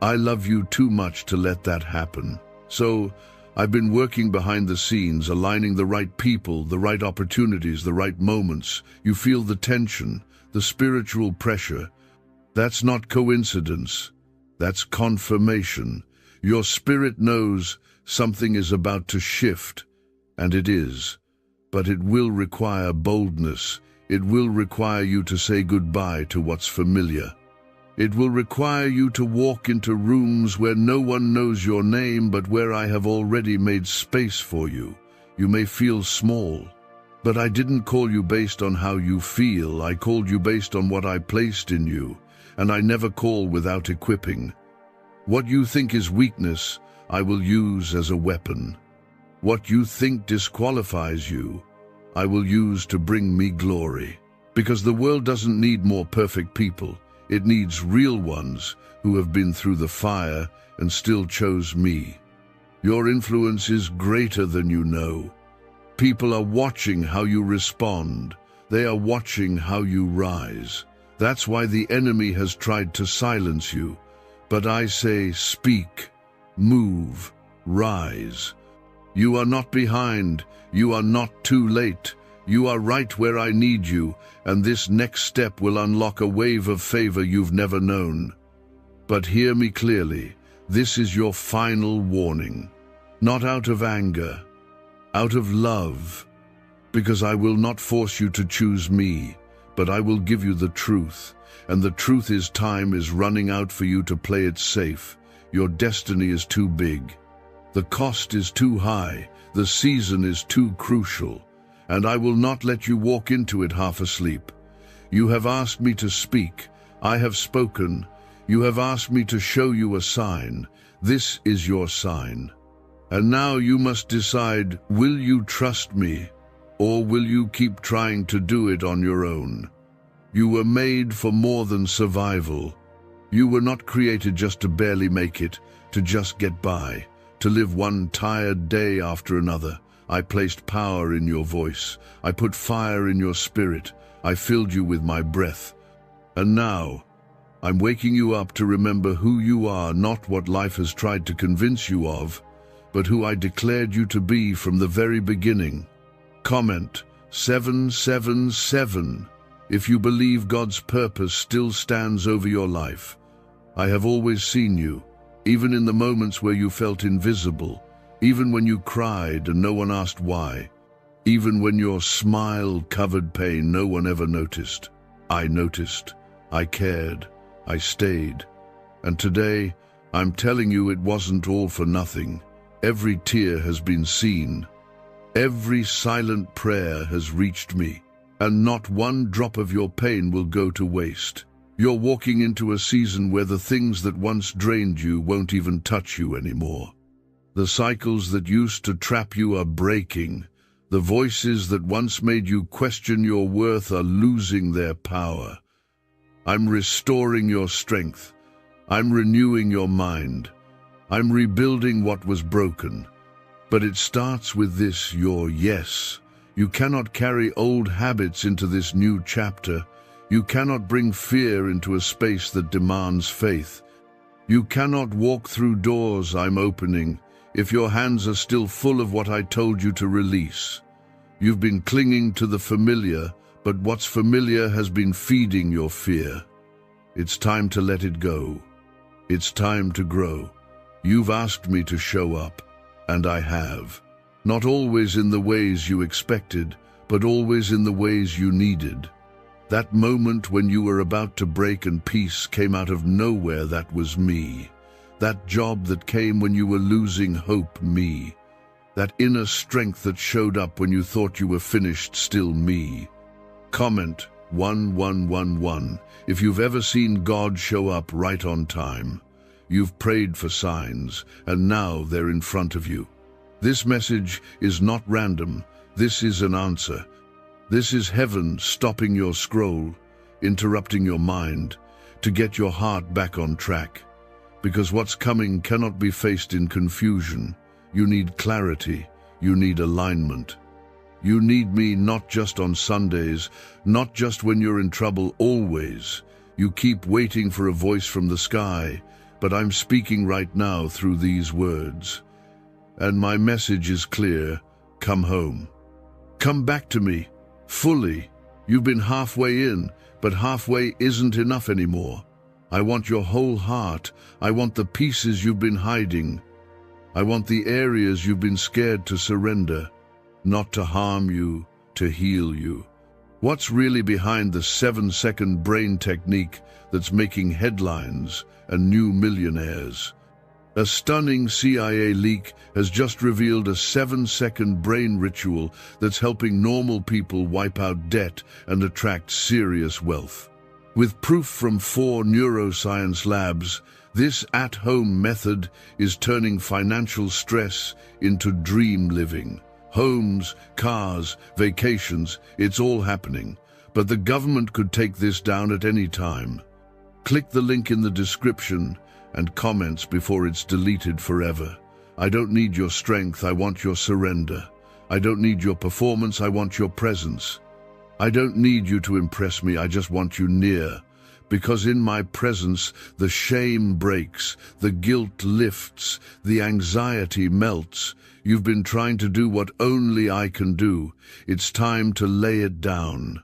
Speaker 1: I love you too much to let that happen. So, I've been working behind the scenes, aligning the right people, the right opportunities, the right moments. You feel the tension, the spiritual pressure. That's not coincidence. That's confirmation. Your spirit knows something is about to shift, and it is. But it will require boldness. It will require you to say goodbye to what's familiar. It will require you to walk into rooms where no one knows your name, but where I have already made space for you. You may feel small, but I didn't call you based on how you feel. I called you based on what I placed in you, and I never call without equipping. What you think is weakness, I will use as a weapon. What you think disqualifies you, I will use to bring me glory. Because the world doesn't need more perfect people. It needs real ones who have been through the fire and still chose me. Your influence is greater than you know. People are watching how you respond. They are watching how you rise. That's why the enemy has tried to silence you. But I say, speak, move, rise. You are not behind. You are not too late. You are right where I need you, and this next step will unlock a wave of favor you've never known. But hear me clearly, this is your final warning. Not out of anger, out of love, because I will not force you to choose me, but I will give you the truth, and the truth is time is running out for you to play it safe. Your destiny is too big. The cost is too high, the season is too crucial, and I will not let you walk into it half asleep. You have asked me to speak, I have spoken. You have asked me to show you a sign. This is your sign. And now you must decide, will you trust me, or will you keep trying to do it on your own? You were made for more than survival. You were not created just to barely make it, to just get by, to live one tired day after another. I placed power in your voice. I put fire in your spirit. I filled you with my breath. And now, I'm waking you up to remember who you are, not what life has tried to convince you of, but who I declared you to be from the very beginning. Comment 777 if you believe God's purpose still stands over your life. I have always seen you, even in the moments where you felt invisible, even when you cried and no one asked why, even when your smile covered pain no one ever noticed. I noticed, I cared, I stayed. And today, I'm telling you it wasn't all for nothing. Every tear has been seen. Every silent prayer has reached me, and not one drop of your pain will go to waste. You're walking into a season where the things that once drained you won't even touch you anymore. The cycles that used to trap you are breaking. The voices that once made you question your worth are losing their power. I'm restoring your strength. I'm renewing your mind. I'm rebuilding what was broken. But it starts with this, your yes. You cannot carry old habits into this new chapter. You cannot bring fear into a space that demands faith. You cannot walk through doors I'm opening if your hands are still full of what I told you to release. You've been clinging to the familiar, but what's familiar has been feeding your fear. It's time to let it go. It's time to grow. You've asked me to show up, and I have. Not always in the ways you expected, but always in the ways you needed. That moment when you were about to break and peace came out of nowhere, that was me. That job that came when you were losing hope, me. That inner strength that showed up when you thought you were finished, still me. Comment 1111 if you've ever seen God show up right on time. You've prayed for signs, and now they're in front of you. This message is not random. This is an answer. This is heaven stopping your scroll, interrupting your mind, to get your heart back on track. Because what's coming cannot be faced in confusion. You need clarity. You need alignment. You need me not just on Sundays, not just when you're in trouble, always. You keep waiting for a voice from the sky, but I'm speaking right now through these words. And my message is clear. Come home. Come back to me, fully. You've been halfway in, but halfway isn't enough anymore. I want your whole heart. I want the pieces you've been hiding. I want the areas you've been scared to surrender, not to harm you, to heal you. What's really behind the 7-second brain technique that's making headlines and new millionaires? A stunning CIA leak has just revealed a 7-second brain ritual that's helping normal people wipe out debt and attract serious wealth. With proof from 4 neuroscience labs, this at-home method is turning financial stress into dream living. Homes, cars, vacations, it's all happening. But the government could take this down at any time. Click the link in the description and comments before it's deleted forever. I don't need your strength, I want your surrender. I don't need your performance, I want your presence. I don't need you to impress me, I just want you near. Because in my presence, the shame breaks, the guilt lifts, the anxiety melts. You've been trying to do what only I can do. It's time to lay it down.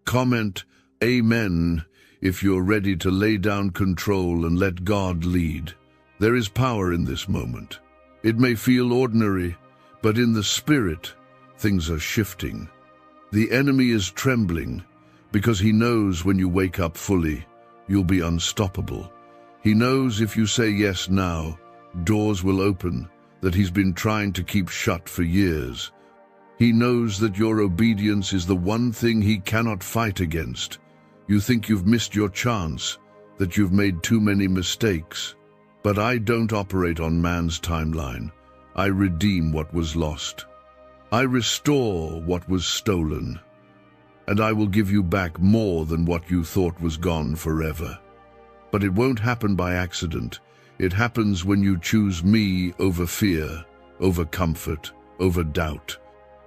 Speaker 1: Comment Amen if you're ready to lay down control and let God lead. There is power in this moment. It may feel ordinary, but in the spirit, things are shifting. The enemy is trembling because he knows when you wake up fully, you'll be unstoppable. He knows if you say yes now, doors will open that he's been trying to keep shut for years. He knows that your obedience is the one thing he cannot fight against. You think you've missed your chance, that you've made too many mistakes. But I don't operate on man's timeline. I redeem what was lost. I restore what was stolen. And I will give you back more than what you thought was gone forever. But it won't happen by accident. It happens when you choose me over fear, over comfort, over doubt.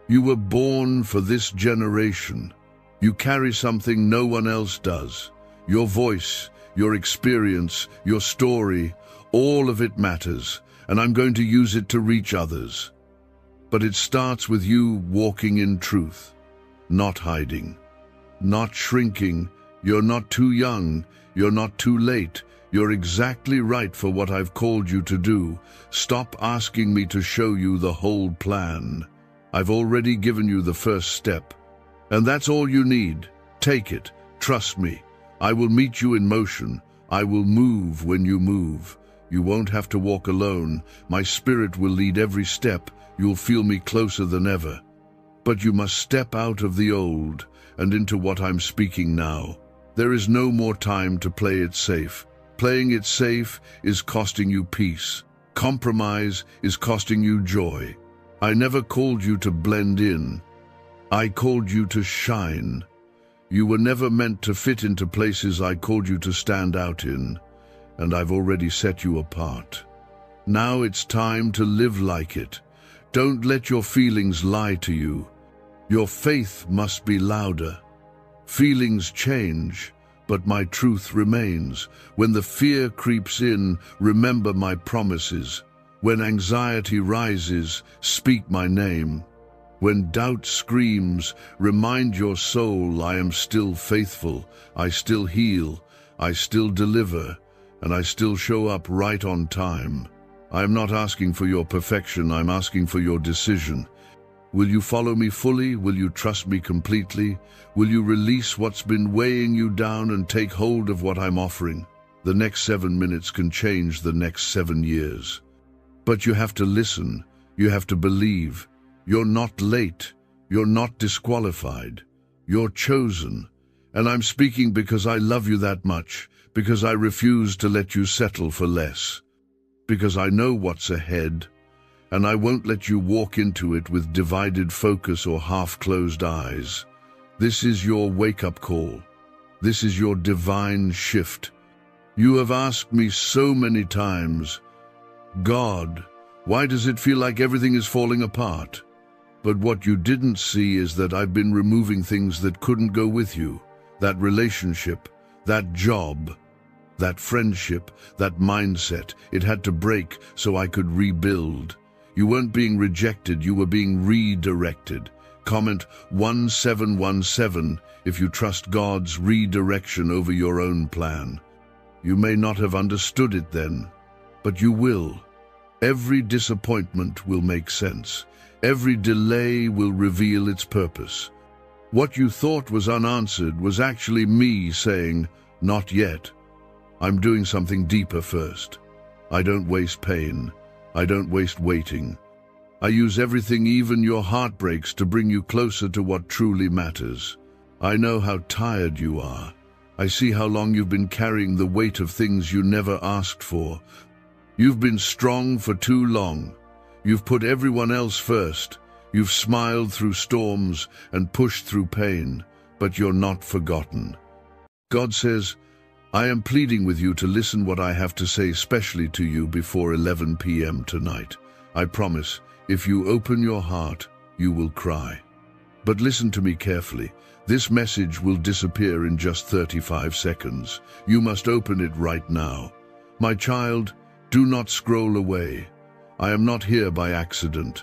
Speaker 1: You were born for this generation. You carry something no one else does. Your voice, your experience, your story, all of it matters, and I'm going to use it to reach others. But it starts with you walking in truth, not hiding, not shrinking. You're not too young, you're not too late. You're exactly right for what I've called you to do. Stop asking me to show you the whole plan. I've already given you the first step. And that's all you need. Take it. Trust me. I will meet you in motion. I will move when you move. You won't have to walk alone. My spirit will lead every step. You'll feel me closer than ever. But you must step out of the old and into what I'm speaking now. There is no more time to play it safe. Playing it safe is costing you peace. Compromise is costing you joy. I never called you to blend in. I called you to shine. You were never meant to fit into places I called you to stand out in, and I've already set you apart. Now it's time to live like it. Don't let your feelings lie to you. Your faith must be louder. Feelings change, but my truth remains. When the fear creeps in, remember my promises. When anxiety rises, speak my name. When doubt screams, remind your soul I am still faithful, I still heal, I still deliver, and I still show up right on time. I am not asking for your perfection, I'm asking for your decision. Will you follow me fully? Will you trust me completely? Will you release what's been weighing you down and take hold of what I'm offering? The next 7 minutes can change the next 7 years. But you have to listen, you have to believe. You're not late, you're not disqualified, you're chosen. And I'm speaking because I love you that much, because I refuse to let you settle for less, because I know what's ahead, and I won't let you walk into it with divided focus or half-closed eyes. This is your wake-up call. This is your divine shift. You have asked me so many times, God, why does it feel like everything is falling apart? But what you didn't see is that I've been removing things that couldn't go with you. That relationship, that job, that friendship, that mindset. It had to break so I could rebuild. You weren't being rejected, you were being redirected. Comment 1717 if you trust God's redirection over your own plan. You may not have understood it then, but you will. Every disappointment will make sense. Every delay will reveal its purpose. What you thought was unanswered was actually me saying, not yet. I'm doing something deeper first. I don't waste pain. I don't waste waiting. I use everything, even your heartbreaks, to bring you closer to what truly matters. I know how tired you are. I see how long you've been carrying the weight of things you never asked for. You've been strong for too long. You've put everyone else first. You've smiled through storms and pushed through pain, but you're not forgotten. God says, I am pleading with you to listen what I have to say, especially to you before 11 p.m. tonight. I promise, if you open your heart, you will cry. But listen to me carefully. This message will disappear in just 35 seconds. You must open it right now. My child, do not scroll away. I am not here by accident.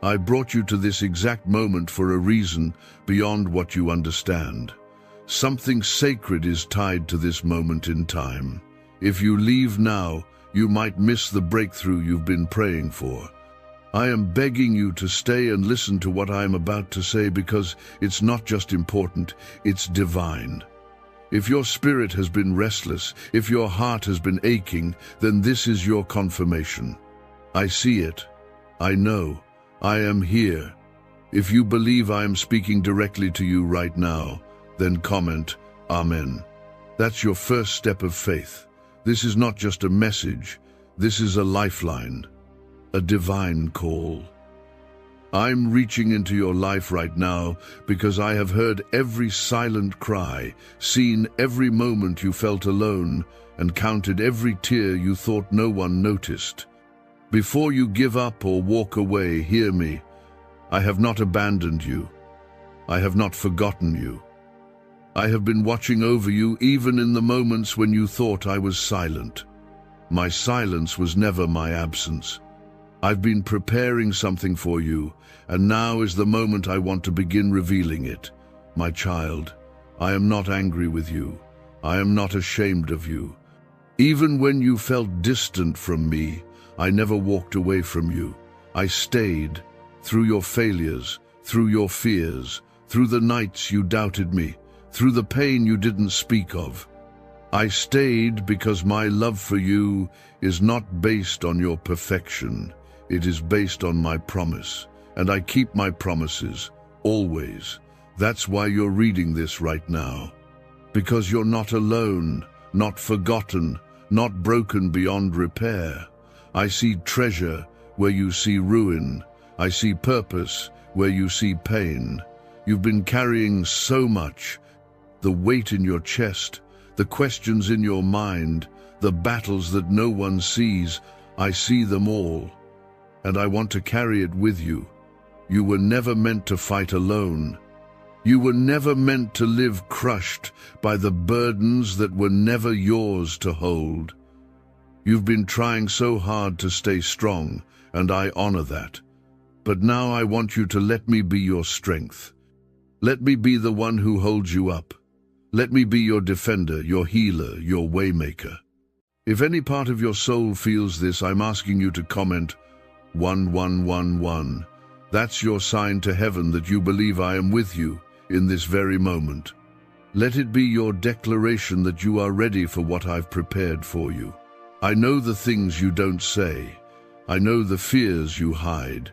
Speaker 1: I brought you to this exact moment for a reason beyond what you understand. Something sacred is tied to this moment in time. If you leave now, you might miss the breakthrough you've been praying for. I am begging you to stay and listen to what I am about to say, because it's not just important, it's divine. If your spirit has been restless, if your heart has been aching, then this is your confirmation. I see it. I know. I am here. If you believe I am speaking directly to you right now, then comment, Amen. That's your first step of faith. This is not just a message. This is a lifeline, a divine call. I'm reaching into your life right now because I have heard every silent cry, seen every moment you felt alone, and counted every tear you thought no one noticed. Before you give up or walk away, hear me. I have not abandoned you. I have not forgotten you. I have been watching over you even in the moments when you thought I was silent. My silence was never my absence. I've been preparing something for you, and now is the moment I want to begin revealing it. My child, I am not angry with you. I am not ashamed of you. Even when you felt distant from me, I never walked away from you. I stayed, through your failures, through your fears, through the nights you doubted me, through the pain you didn't speak of. I stayed because my love for you is not based on your perfection. It is based on my promise, and I keep my promises, always. That's why you're reading this right now. Because you're not alone, not forgotten, not broken beyond repair. I see treasure where you see ruin. I see purpose where you see pain. You've been carrying so much, the weight in your chest, the questions in your mind, the battles that no one sees. I see them all, and I want to carry it with you. You were never meant to fight alone. You were never meant to live crushed by the burdens that were never yours to hold. You've been trying so hard to stay strong, and I honor that. But now I want you to let me be your strength. Let me be the one who holds you up. Let me be your defender, your healer, your waymaker. If any part of your soul feels this, I'm asking you to comment 1111. That's your sign to heaven that you believe I am with you in this very moment. Let it be your declaration that you are ready for what I've prepared for you. I know the things you don't say. I know the fears you hide.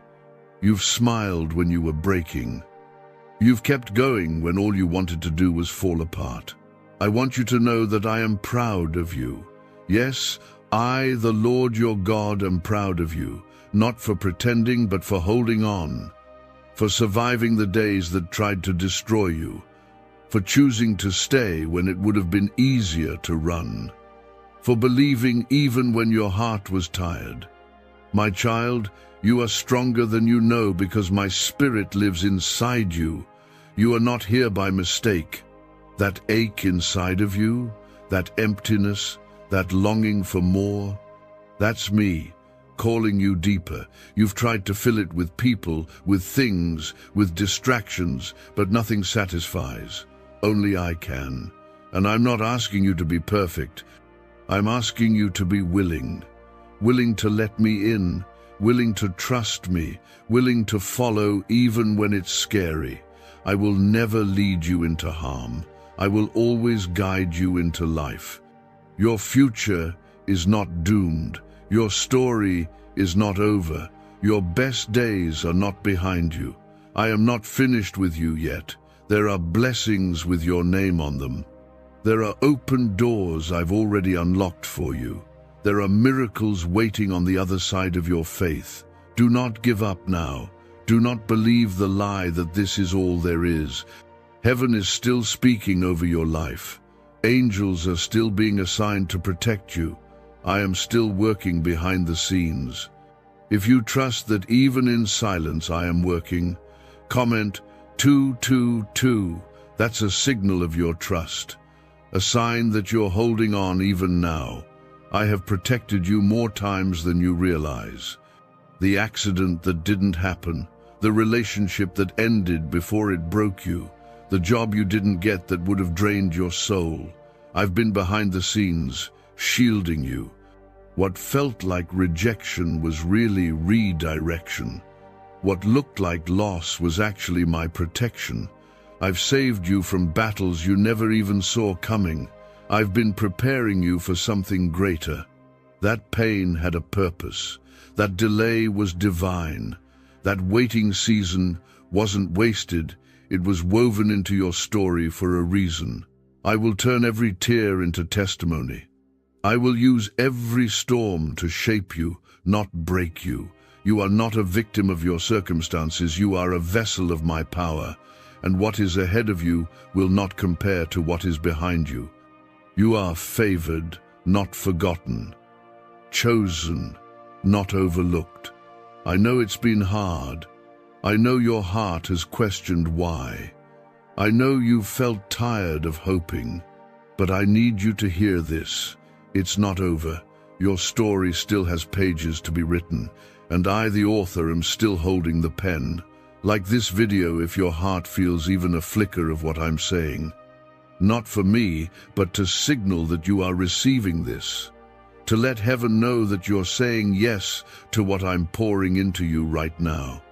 Speaker 1: You've smiled when you were breaking. You've kept going when all you wanted to do was fall apart. I want you to know that I am proud of you. Yes, I, the Lord your God, am proud of you, not for pretending, but for holding on, for surviving the days that tried to destroy you, for choosing to stay when it would have been easier to run, for believing even when your heart was tired. My child, you are stronger than you know because my spirit lives inside you. You are not here by mistake. That ache inside of you, that emptiness, that longing for more, that's me, calling you deeper. You've tried to fill it with people, with things, with distractions, but nothing satisfies. Only I can. And I'm not asking you to be perfect. I'm asking you to be willing to let me in, willing to trust me, willing to follow even when it's scary. I will never lead you into harm. I will always guide you into life. Your future is not doomed. Your story is not over. Your best days are not behind you. I am not finished with you yet. There are blessings with your name on them. There are open doors I've already unlocked for you. There are miracles waiting on the other side of your faith. Do not give up now. Do not believe the lie that this is all there is. Heaven is still speaking over your life. Angels are still being assigned to protect you. I am still working behind the scenes. If you trust that even in silence I am working, comment 222. That's a signal of your trust, a sign that you're holding on even now. I have protected you more times than you realize. The accident that didn't happen, the relationship that ended before it broke you, the job you didn't get that would have drained your soul. I've been behind the scenes, shielding you. What felt like rejection was really redirection. What looked like loss was actually my protection. I've saved you from battles you never even saw coming. I've been preparing you for something greater. That pain had a purpose. That delay was divine. That waiting season wasn't wasted. It was woven into your story for a reason. I will turn every tear into testimony. I will use every storm to shape you, not break you. You are not a victim of your circumstances. You are a vessel of my power. And what is ahead of you will not compare to what is behind you. You are favored, not forgotten. Chosen, not overlooked. I know it's been hard. I know your heart has questioned why. I know you've felt tired of hoping. But I need you to hear this. It's not over. Your story still has pages to be written, and I, the author, am still holding the pen. Like this video, if your heart feels even a flicker of what I'm saying. Not for me, but to signal that you are receiving this. To let heaven know that you're saying yes to what I'm pouring into you right now.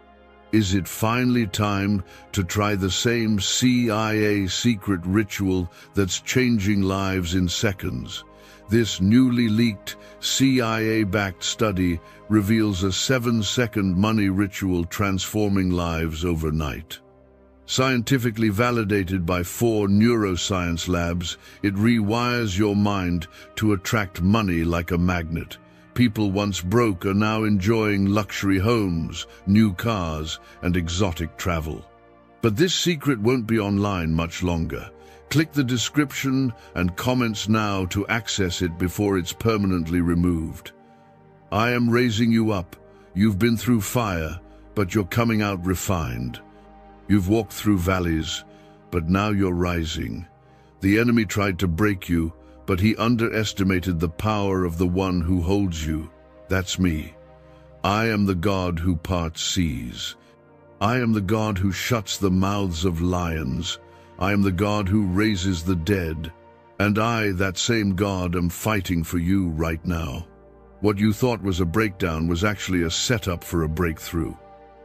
Speaker 1: Is it finally time to try the same CIA secret ritual that's changing lives in seconds? This newly leaked CIA-backed study reveals a 7-second money ritual transforming lives overnight. Scientifically validated by 4 neuroscience labs, it rewires your mind to attract money like a magnet. People once broke are now enjoying luxury homes, new cars, and exotic travel. But this secret won't be online much longer. Click the description and comments now to access it before it's permanently removed. I am raising you up. You've been through fire, but you're coming out refined. You've walked through valleys, but now you're rising. The enemy tried to break you, but he underestimated the power of the one who holds you. That's me. I am the God who parts seas. I am the God who shuts the mouths of lions. I am the God who raises the dead. And I, that same God, am fighting for you right now. What you thought was a breakdown was actually a setup for a breakthrough.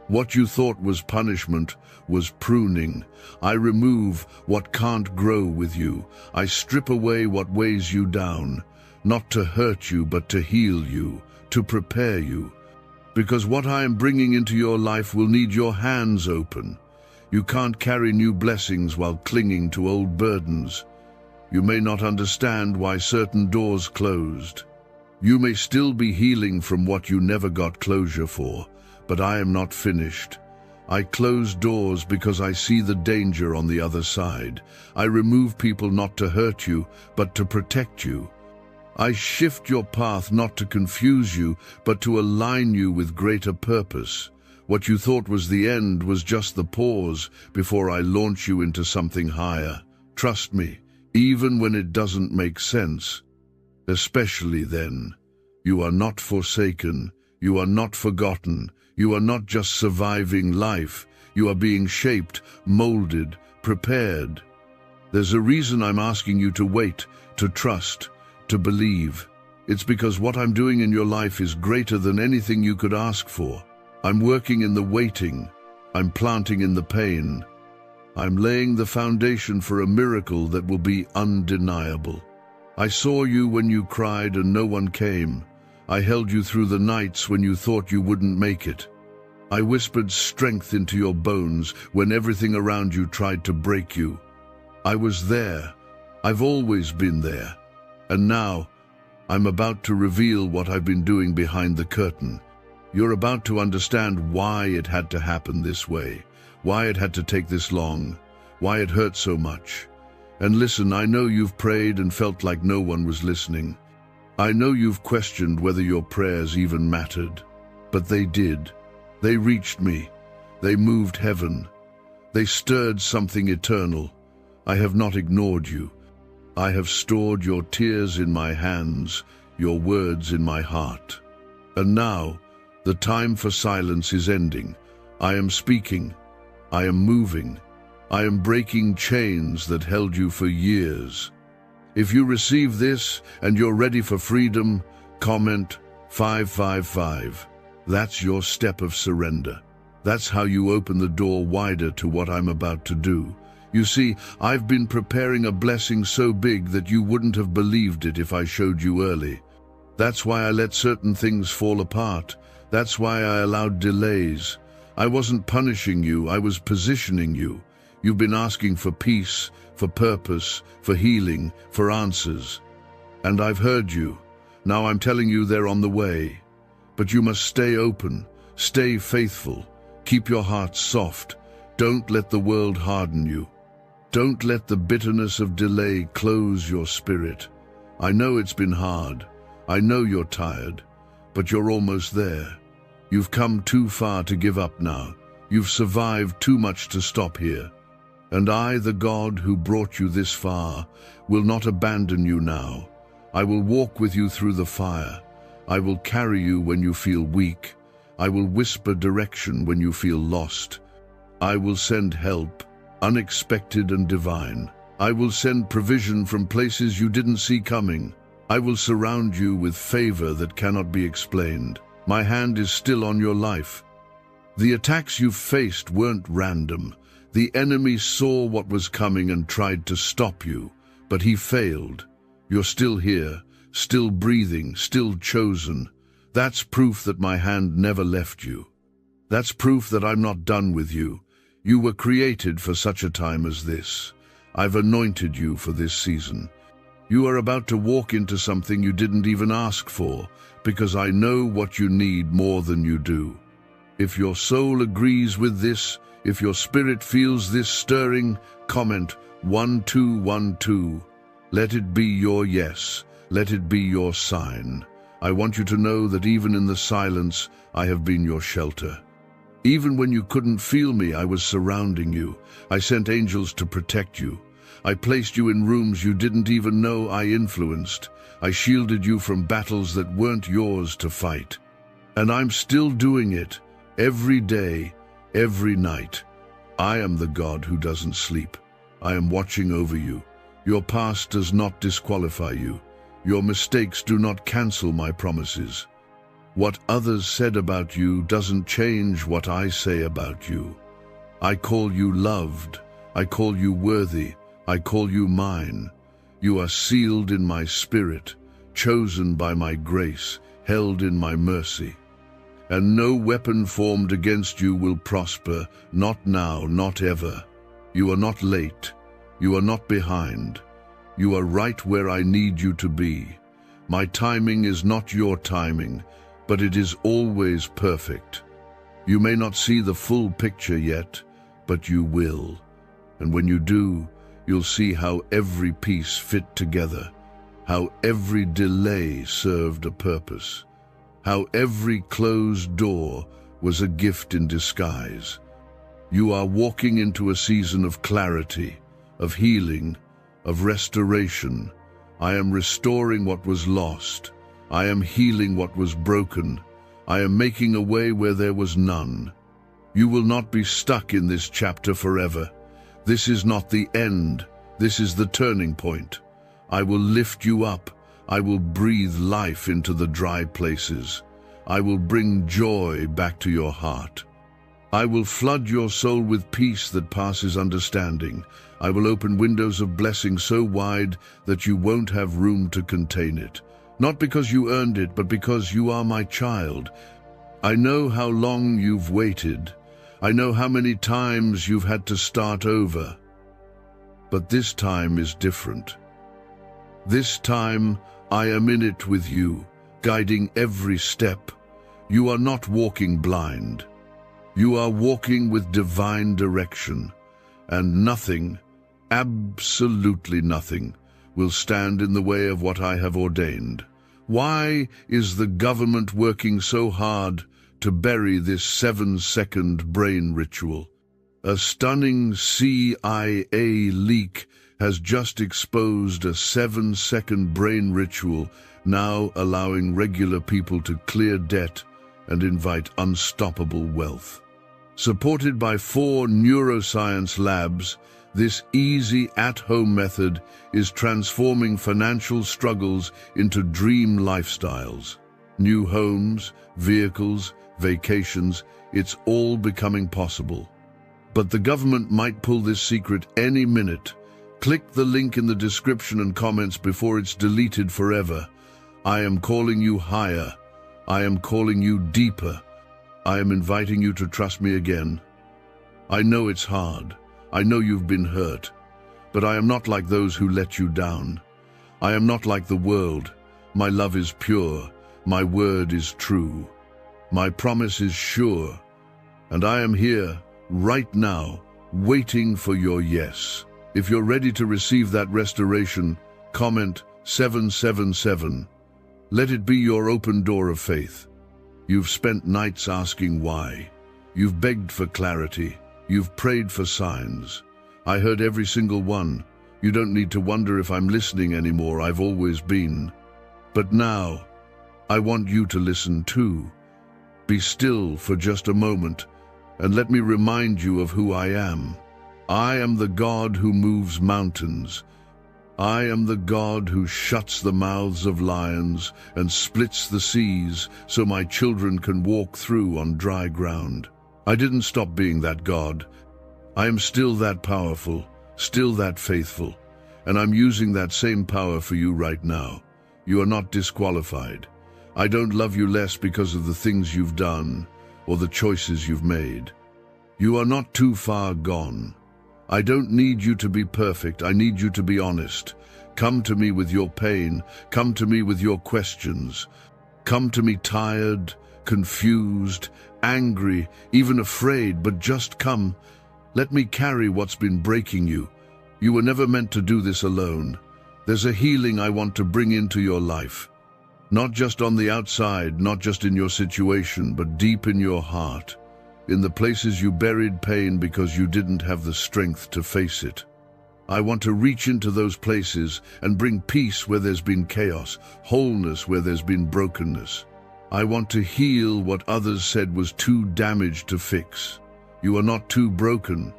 Speaker 1: What you thought was punishment was pruning. I remove what can't grow with you. I strip away what weighs you down, not to hurt you, but to heal you, to prepare you. Because what I am bringing into your life will need your hands open. You can't carry new blessings while clinging to old burdens. You may not understand why certain doors closed. You may still be healing from what you never got closure for. But I am not finished. I close doors because I see the danger on the other side. I remove people not to hurt you, but to protect you. I shift your path not to confuse you, but to align you with greater purpose. What you thought was the end was just the pause before I launch you into something higher. Trust me, even when it doesn't make sense. Especially then. You are not forsaken. You are not forgotten. You are not just surviving life. You are being shaped, molded, prepared. There's a reason I'm asking you to wait, to trust, to believe. It's because what I'm doing in your life is greater than anything you could ask for. I'm working in the waiting. I'm planting in the pain. I'm laying the foundation for a miracle that will be undeniable. I saw you when you cried and no one came. I held you through the nights when you thought you wouldn't make it. I whispered strength into your bones when everything around you tried to break you. I was there. I've always been there. And now, I'm about to reveal what I've been doing behind the curtain. You're about to understand why it had to happen this way, why it had to take this long, why it hurt so much. And listen, I know you've prayed and felt like no one was listening. I know you've questioned whether your prayers even mattered, but they did. They reached me. They moved heaven. They stirred something eternal. I have not ignored you. I have stored your tears in my hands, your words in my heart. And now, The time for silence is ending. I am speaking. I am moving. I am breaking chains that held you for years. If you receive this and you're ready for freedom, comment 555. That's your step of surrender. That's how you open the door wider to what I'm about to do. You see, I've been preparing a blessing so big that you wouldn't have believed it if I showed you early. That's why I let certain things fall apart. That's why I allowed delays. I wasn't punishing you, I was positioning you. You've been asking for peace, for purpose, for healing, for answers. And I've heard you. Now I'm telling you they're on the way. But you must stay open, stay faithful, keep your heart soft. Don't let the world harden you. Don't let the bitterness of delay close your spirit. I know it's been hard. I know you're tired, but you're almost there. You've come too far to give up now. You've survived too much to stop here. And I, the God who brought you this far, will not abandon you now. I will walk with you through the fire. I will carry you when you feel weak. I will whisper direction when you feel lost. I will send help, unexpected and divine. I will send provision from places you didn't see coming. I will surround you with favor that cannot be explained. My hand is still on your life. The attacks you've faced weren't random. The enemy saw what was coming and tried to stop you, but he failed. You're still here, still breathing, still chosen. That's proof that my hand never left you. That's proof that I'm not done with you. You were created for such a time as this. I've anointed you for this season. You are about to walk into something you didn't even ask for, because I know what you need more than you do. If your soul agrees with this, if your spirit feels this stirring, comment 1212. Let it be your yes. Let it be your sign. I want you to know that even in the silence, I have been your shelter. Even when you couldn't feel me, I was surrounding you. I sent angels to protect you. I placed you in rooms you didn't even know I influenced. I shielded you from battles that weren't yours to fight. And I'm still doing it, every day, every night. I am the God who doesn't sleep. I am watching over you. Your past does not disqualify you. Your mistakes do not cancel my promises. What others said about you doesn't change what I say about you. I call you loved. I call you worthy. I call you mine. You are sealed in my spirit, chosen by my grace, held in my mercy. And no weapon formed against you will prosper, not now, not ever. You are not late. You are not behind. You are right where I need you to be. My timing is not your timing, but it is always perfect. You may not see the full picture yet, but you will. And when you do, you'll see how every piece fit together, how every delay served a purpose, how every closed door was a gift in disguise. You are walking into a season of clarity, of healing, of restoration. I am restoring what was lost. I am healing what was broken. I am making a way where there was none. You will not be stuck in this chapter forever. This is not the end. This is the turning point. I will lift you up. I will breathe life into the dry places. I will bring joy back to your heart. I will flood your soul with peace that passes understanding. I will open windows of blessing so wide that you won't have room to contain it. Not because you earned it, but because you are my child. I know how long you've waited. I know how many times you've had to start over. But this time is different. This time, I am in it with you, guiding every step. You are not walking blind. You are walking with divine direction, and nothing, absolutely nothing, will stand in the way of what I have ordained. Why is the government working so hard to bury this 7-second brain ritual? A stunning CIA leak has just exposed a 7-second brain ritual, now allowing regular people to clear debt, and invite unstoppable wealth. Supported by 4 neuroscience labs, this easy at-home method is transforming financial struggles into dream lifestyles. New homes, vehicles, vacations, it's all becoming possible. But the government might pull this secret any minute. Click the link in the description and comments before it's deleted forever. I am calling you higher. I am calling you deeper. I am inviting you to trust me again. I know it's hard. I know you've been hurt. But I am not like those who let you down. I am not like the world. My love is pure. My word is true. My promise is sure. And I am here, right now, waiting for your yes. If you're ready to receive that restoration, comment 777. Let it be your open door of faith. You've spent nights asking why. You've begged for clarity. You've prayed for signs. I heard every single one. You don't need to wonder if I'm listening anymore. I've always been. But now, I want you to listen too. Be still for just a moment, and let me remind you of who I am. I am the God who moves mountains. I am the God who shuts the mouths of lions and splits the seas so my children can walk through on dry ground. I didn't stop being that God. I am still that powerful, still that faithful, and I'm using that same power for you right now. You are not disqualified. I don't love you less because of the things you've done or the choices you've made. You are not too far gone. I don't need you to be perfect. I need you to be honest. Come to me with your pain. Come to me with your questions. Come to me tired, confused, angry, even afraid, but just come. Let me carry what's been breaking you. You were never meant to do this alone. There's a healing I want to bring into your life. Not just on the outside, not just in your situation, but deep in your heart. In the places you buried pain because you didn't have the strength to face it. I want to reach into those places and bring peace where there's been chaos, wholeness where there's been brokenness. I want to heal what others said was too damaged to fix. You are not too broken.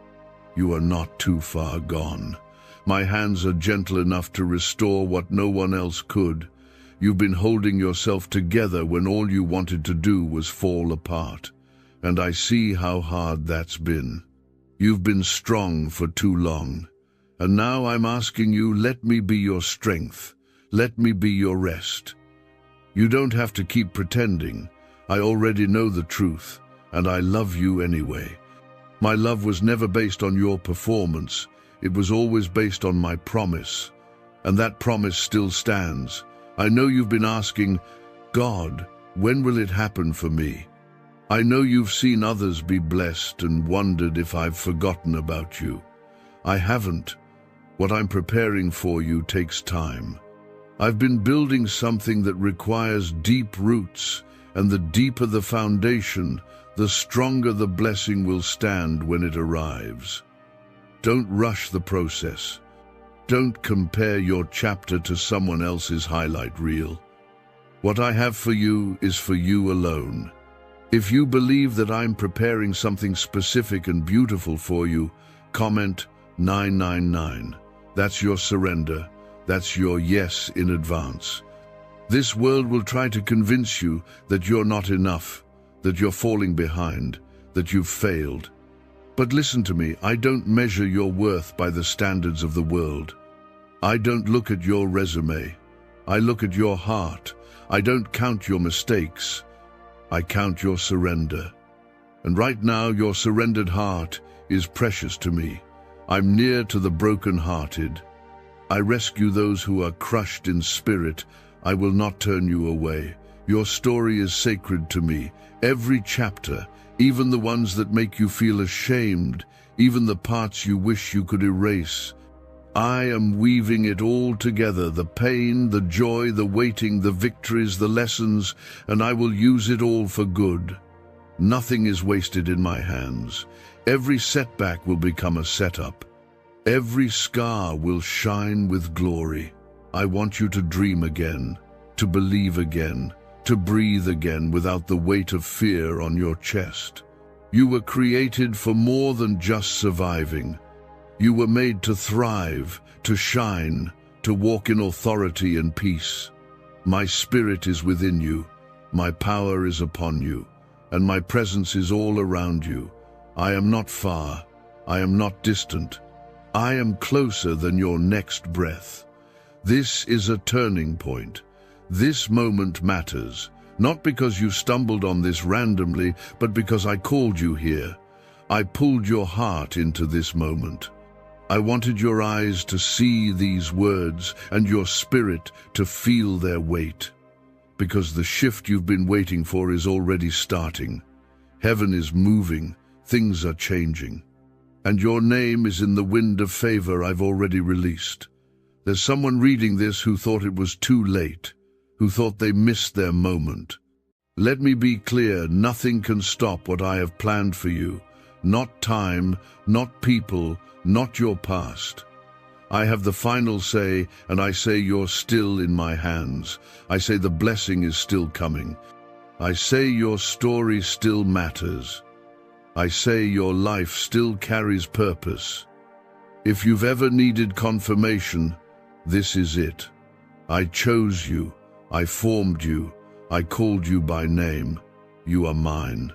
Speaker 1: You are not too far gone. My hands are gentle enough to restore what no one else could. You've been holding yourself together when all you wanted to do was fall apart. And I see how hard that's been. You've been strong for too long. And now I'm asking you, let me be your strength. Let me be your rest. You don't have to keep pretending. I already know the truth, and I love you anyway. My love was never based on your performance. It was always based on my promise. And that promise still stands. I know you've been asking, God, when will it happen for me? I know you've seen others be blessed and wondered if I've forgotten about you. I haven't. What I'm preparing for you takes time. I've been building something that requires deep roots, and the deeper the foundation, the stronger the blessing will stand when it arrives. Don't rush the process. Don't compare your chapter to someone else's highlight reel. What I have for you is for you alone. If you believe that I'm preparing something specific and beautiful for you, comment 999. That's your surrender. That's your yes in advance. This world will try to convince you that you're not enough, that you're falling behind, that you've failed. But listen to me, I don't measure your worth by the standards of the world. I don't look at your resume. I look at your heart. I don't count your mistakes. I count your surrender. And right now, your surrendered heart is precious to me. I'm near to the broken-hearted. I rescue those who are crushed in spirit. I will not turn you away. Your story is sacred to me. Every chapter, even the ones that make you feel ashamed, even the parts you wish you could erase. I am weaving it all together, the pain, the joy, the waiting, the victories, the lessons, and I will use it all for good. Nothing is wasted in my hands. Every setback will become a setup. Every scar will shine with glory. I want you to dream again, to believe again, to breathe again without the weight of fear on your chest. You were created for more than just surviving. You were made to thrive, to shine, to walk in authority and peace. My spirit is within you, my power is upon you, and my presence is all around you. I am not far, I am not distant. I am closer than your next breath. This is a turning point. This moment matters, not because you stumbled on this randomly, but because I called you here. I pulled your heart into this moment. I wanted your eyes to see these words and your spirit to feel their weight. Because the shift you've been waiting for is already starting. Heaven is moving, things are changing. And your name is in the wind of favor I've already released. There's someone reading this who thought it was too late, who thought they missed their moment. Let me be clear, nothing can stop what I have planned for you. Not time, not people, not your past. I have the final say, and I say you're still in my hands. I say the blessing is still coming. I say your story still matters. I say your life still carries purpose. If you've ever needed confirmation, this is it. I chose you, I formed you, I called you by name. You are mine.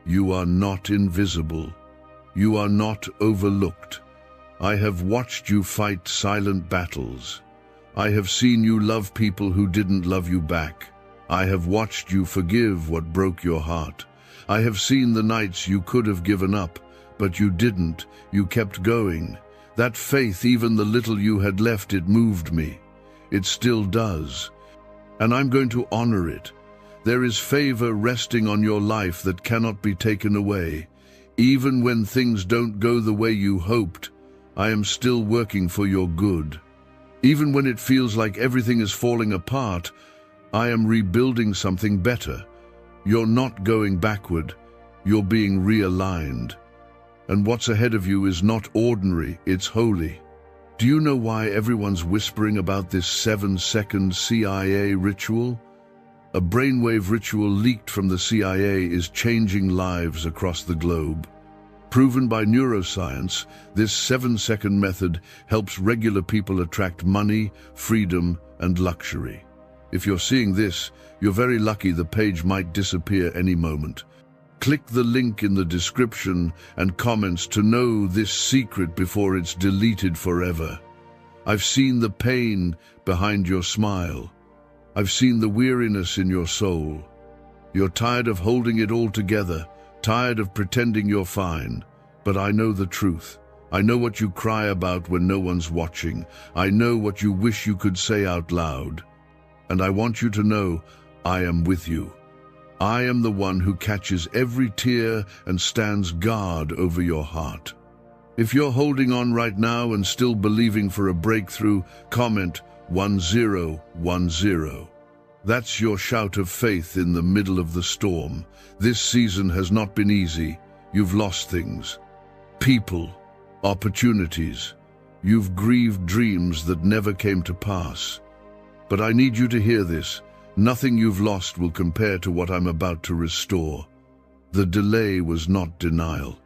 Speaker 1: You are not invisible. You are not overlooked. I have watched you fight silent battles. I have seen you love people who didn't love you back. I have watched you forgive what broke your heart. I have seen the nights you could have given up, but you didn't. You kept going. That faith, even the little you had left, it moved me. It still does. And I'm going to honor it. There is favor resting on your life that cannot be taken away. Even when things don't go the way you hoped, I am still working for your good. Even when it feels like everything is falling apart, I am rebuilding something better. You're not going backward, you're being realigned. And what's ahead of you is not ordinary, it's holy. Do you know why everyone's whispering about this 7-second CIA ritual? A brainwave ritual leaked from the CIA is changing lives across the globe. Proven by neuroscience, this 7-second method helps regular people attract money, freedom, and luxury. If you're seeing this, you're very lucky. The page might disappear any moment. Click the link in the description and comments to know this secret before it's deleted forever. I've seen the pain behind your smile. I've seen the weariness in your soul. You're tired of holding it all together, tired of pretending you're fine. But I know the truth. I know what you cry about when no one's watching. I know what you wish you could say out loud. And I want you to know, I am with you. I am the one who catches every tear and stands guard over your heart. If you're holding on right now and still believing for a breakthrough, comment 1010. That's your shout of faith in the middle of the storm. This season has not been easy. You've lost things. People, opportunities. You've grieved dreams that never came to pass. But I need you to hear this. Nothing you've lost will compare to what I'm about to restore. The delay was not denial.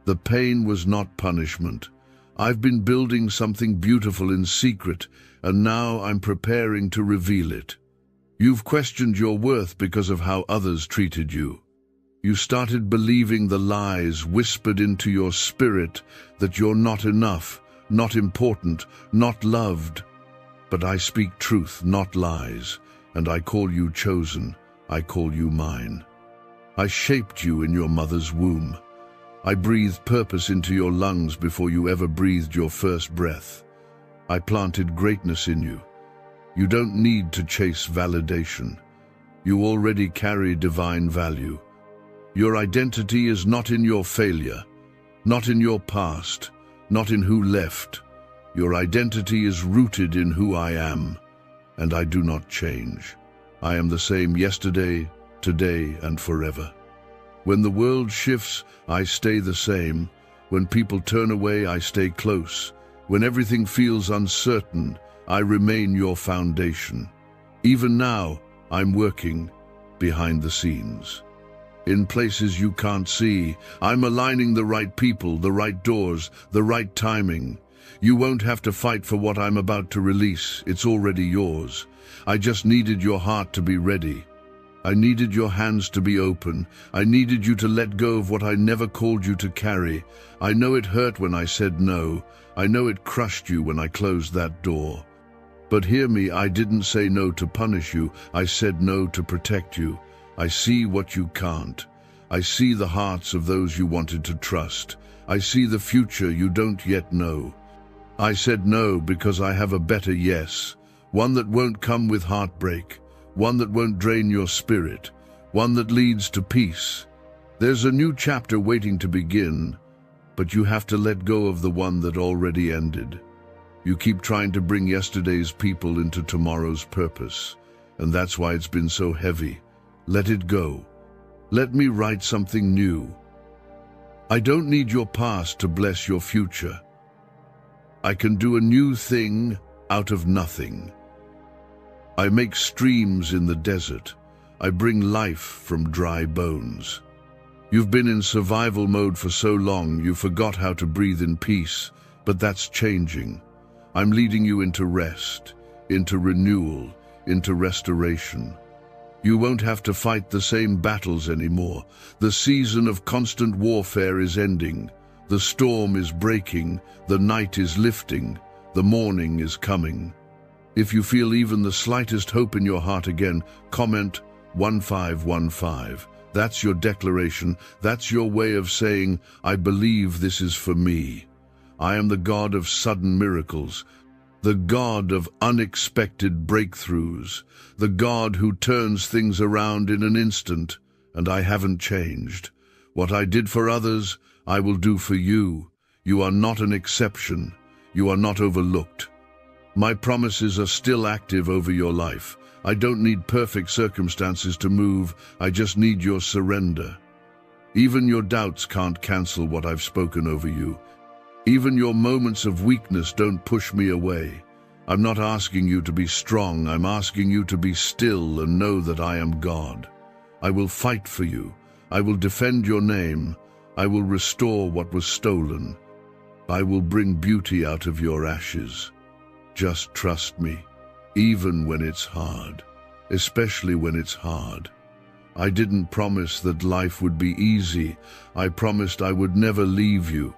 Speaker 1: The pain was not punishment. I've been building something beautiful in secret, and now I'm preparing to reveal it. You've questioned your worth because of how others treated you. You started believing the lies whispered into your spirit that you're not enough, not important, not loved. But I speak truth, not lies, and I call you chosen. I call you mine. I shaped you in your mother's womb. I breathed purpose into your lungs before you ever breathed your first breath. I planted greatness in you. You don't need to chase validation. You already carry divine value. Your identity is not in your failure, not in your past, not in who left. Your identity is rooted in who I am, and I do not change. I am the same yesterday, today, and forever. When the world shifts, I stay the same. When people turn away, I stay close. When everything feels uncertain, I remain your foundation. Even now, I'm working. behind the scenes. In places you can't see, I'm aligning the right people, the right doors, the right timing. You won't have to fight for what I'm about to release. It's already yours. I just needed your heart to be ready. I needed your hands to be open. I needed you to let go of what I never called you to carry. I know it hurt when I said no. I know it crushed you when I closed that door. But hear me, I didn't say no to punish you. I said no to protect you. I see what you can't. I see the hearts of those you wanted to trust. I see the future you don't yet know. I said no because I have a better yes, one that won't come with heartbreak, one that won't drain your spirit, one that leads to peace. There's a new chapter waiting to begin, but you have to let go of the one that already ended. You keep trying to bring yesterday's people into tomorrow's purpose, and that's why it's been so heavy. Let it go. Let me write something new. I don't need your past to bless your future. I can do a new thing out of nothing. I make streams in the desert. I bring life from dry bones. You've been in survival mode for so long, you forgot how to breathe in peace, but that's changing. I'm leading you into rest, into renewal, into restoration. You won't have to fight the same battles anymore. The season of constant warfare is ending. The storm is breaking, the night is lifting, the morning is coming. If you feel even the slightest hope in your heart again, comment 1515. That's your declaration. That's your way of saying, I believe this is for me. I am the God of sudden miracles, the God of unexpected breakthroughs, the God who turns things around in an instant, and I haven't changed. What I did for others, I will do for you. You are not an exception. You are not overlooked. My promises are still active over your life. I don't need perfect circumstances to move. I just need your surrender. Even your doubts can't cancel what I've spoken over you. Even your moments of weakness don't push me away. I'm not asking you to be strong. I'm asking you to be still and know that I am God. I will fight for you. I will defend your name. I will restore what was stolen. I will bring beauty out of your ashes. Just trust me, even when it's hard, especially when it's hard. I didn't promise that life would be easy. I promised I would never leave you.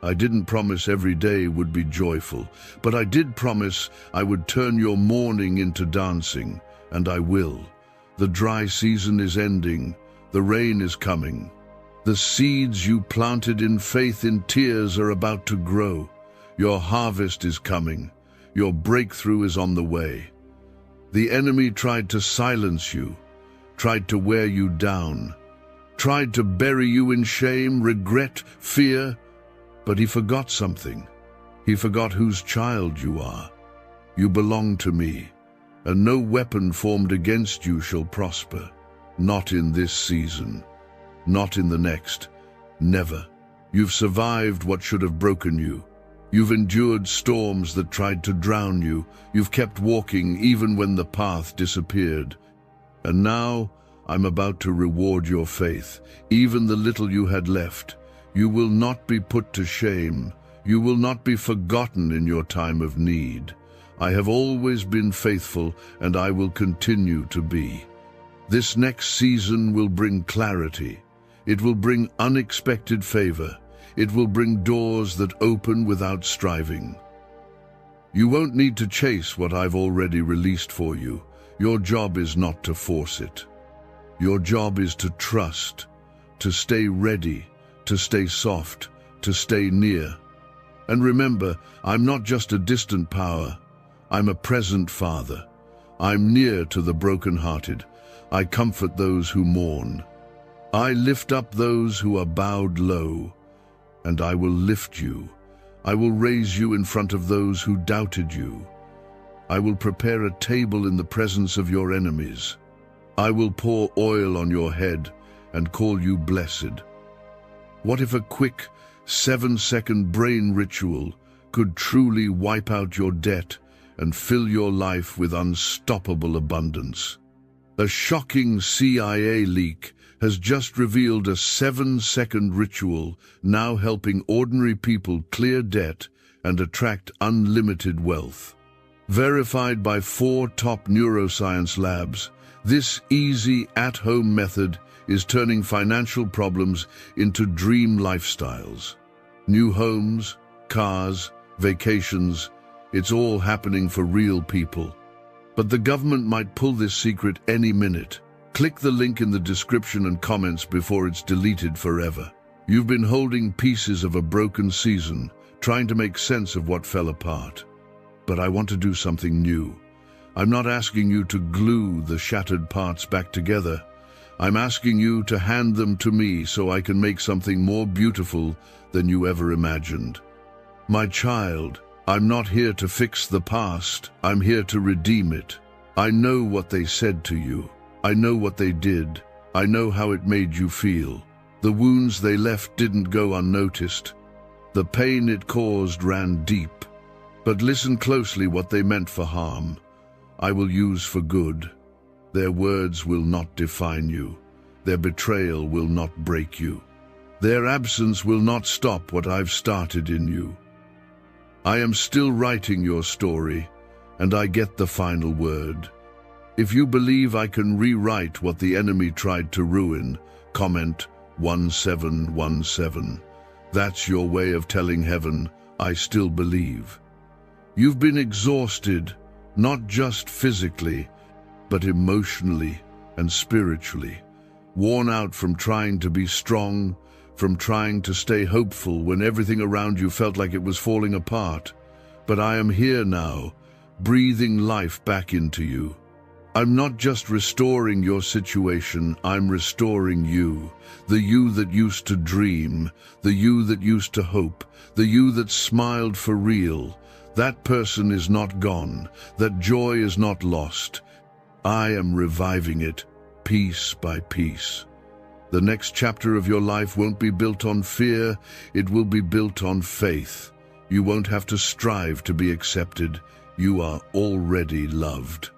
Speaker 1: I didn't promise every day would be joyful, but I did promise I would turn your mourning into dancing, and I will. The dry season is ending. The rain is coming. The seeds you planted in faith in tears are about to grow. Your harvest is coming. Your breakthrough is on the way. The enemy tried to silence you, tried to wear you down, tried to bury you in shame, regret, fear, but he forgot something. He forgot whose child you are. You belong to me, and no weapon formed against you shall prosper. Not in this season. Not in the next. Never. You've survived what should have broken you. You've endured storms that tried to drown you. You've kept walking even when the path disappeared. And now, I'm about to reward your faith, even the little you had left. You will not be put to shame. You will not be forgotten in your time of need. I have always been faithful, and I will continue to be. This next season will bring clarity. It will bring unexpected favor. It will bring doors that open without striving. You won't need to chase what I've already released for you. Your job is not to force it. Your job is to trust, to stay ready, to stay soft, to stay near. And remember, I'm not just a distant power. I'm a present Father. I'm near to the brokenhearted. I comfort those who mourn. I lift up those who are bowed low, and I will lift you. I will raise you in front of those who doubted you. I will prepare a table in the presence of your enemies. I will pour oil on your head and call you blessed. What if a quick 7-second brain ritual could truly wipe out your debt and fill your life with unstoppable abundance? A shocking CIA leak has just revealed a 7-second ritual now helping ordinary people clear debt and attract unlimited wealth. Verified by 4 top neuroscience labs, this easy at-home method is turning financial problems into dream lifestyles. New homes, cars, vacations, it's all happening for real people. But the government might pull this secret any minute. Click the link in the description and comments before it's deleted forever. You've been holding pieces of a broken season, trying to make sense of what fell apart. But I want to do something new. I'm not asking you to glue the shattered parts back together. I'm asking you to hand them to me so I can make something more beautiful than you ever imagined. My child, I'm not here to fix the past. I'm here to redeem it. I know what they said to you. I know what they did. I know how it made you feel. The wounds they left didn't go unnoticed. The pain it caused ran deep. But listen closely what they meant for harm. I will use for good. Their words will not define you. Their betrayal will not break you. Their absence will not stop what I've started in you. I am still writing your story, and I get the final word. If you believe I can rewrite what the enemy tried to ruin, comment 1717. That's your way of telling heaven, I still believe. You've been exhausted, not just physically, but emotionally and spiritually, worn out from trying to be strong, from trying to stay hopeful when everything around you felt like it was falling apart. But I am here now, breathing life back into you. I'm not just restoring your situation, I'm restoring you. The you that used to dream, the you that used to hope, the you that smiled for real. That person is not gone, that joy is not lost. I am reviving it, piece by piece. The next chapter of your life won't be built on fear, it will be built on faith. You won't have to strive to be accepted, you are already loved.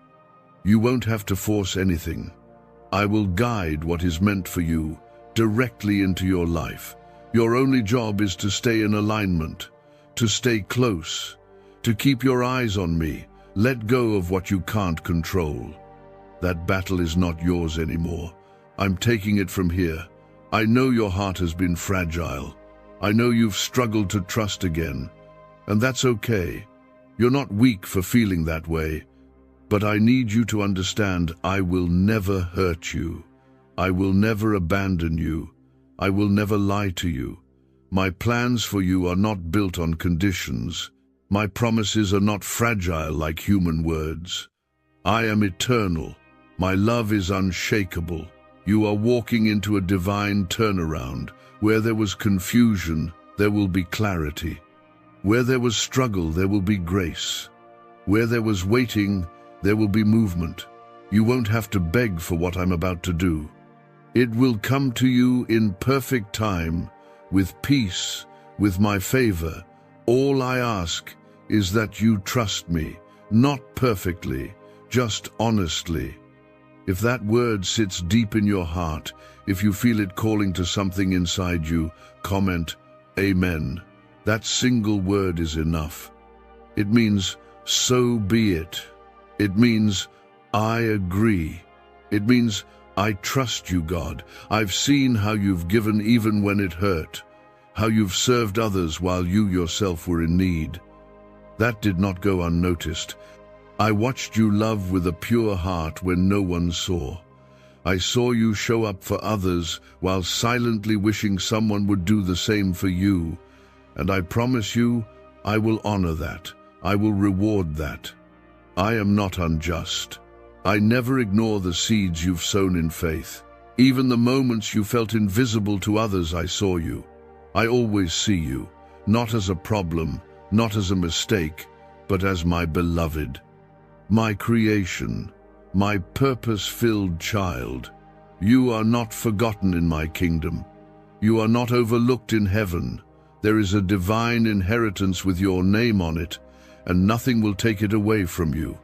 Speaker 1: You won't have to force anything. I will guide what is meant for you directly into your life. Your only job is to stay in alignment, to stay close, to keep your eyes on me. Let go of what you can't control. That battle is not yours anymore. I'm taking it from here. I know your heart has been fragile. I know you've struggled to trust again. And that's okay. You're not weak for feeling that way. But I need you to understand, I will never hurt you. I will never abandon you. I will never lie to you. My plans for you are not built on conditions. My promises are not fragile like human words. I am eternal. My love is unshakable. You are walking into a divine turnaround. Where there was confusion, there will be clarity. Where there was struggle, there will be grace. Where there was waiting, there will be movement. You won't have to beg for what I'm about to do. It will come to you in perfect time, with peace, with my favor. All I ask is that you trust me, not perfectly, just honestly. If that word sits deep in your heart, if you feel it calling to something inside you, comment, Amen. That single word is enough. It means, so be it. It means, I agree. It means, I trust you, God. I've seen how you've given even when it hurt, how you've served others while you yourself were in need. That did not go unnoticed. I watched you love with a pure heart when no one saw. I saw you show up for others while silently wishing someone would do the same for you. And I promise you, I will honor that. I will reward that. I am not unjust. I never ignore the seeds you've sown in faith. Even the moments you felt invisible to others, I saw you. I always see you, not as a problem, not as a mistake, but as my beloved, my creation, my purpose-filled child. You are not forgotten in my kingdom. You are not overlooked in heaven. There is a divine inheritance with your name on it, and nothing will take it away from you.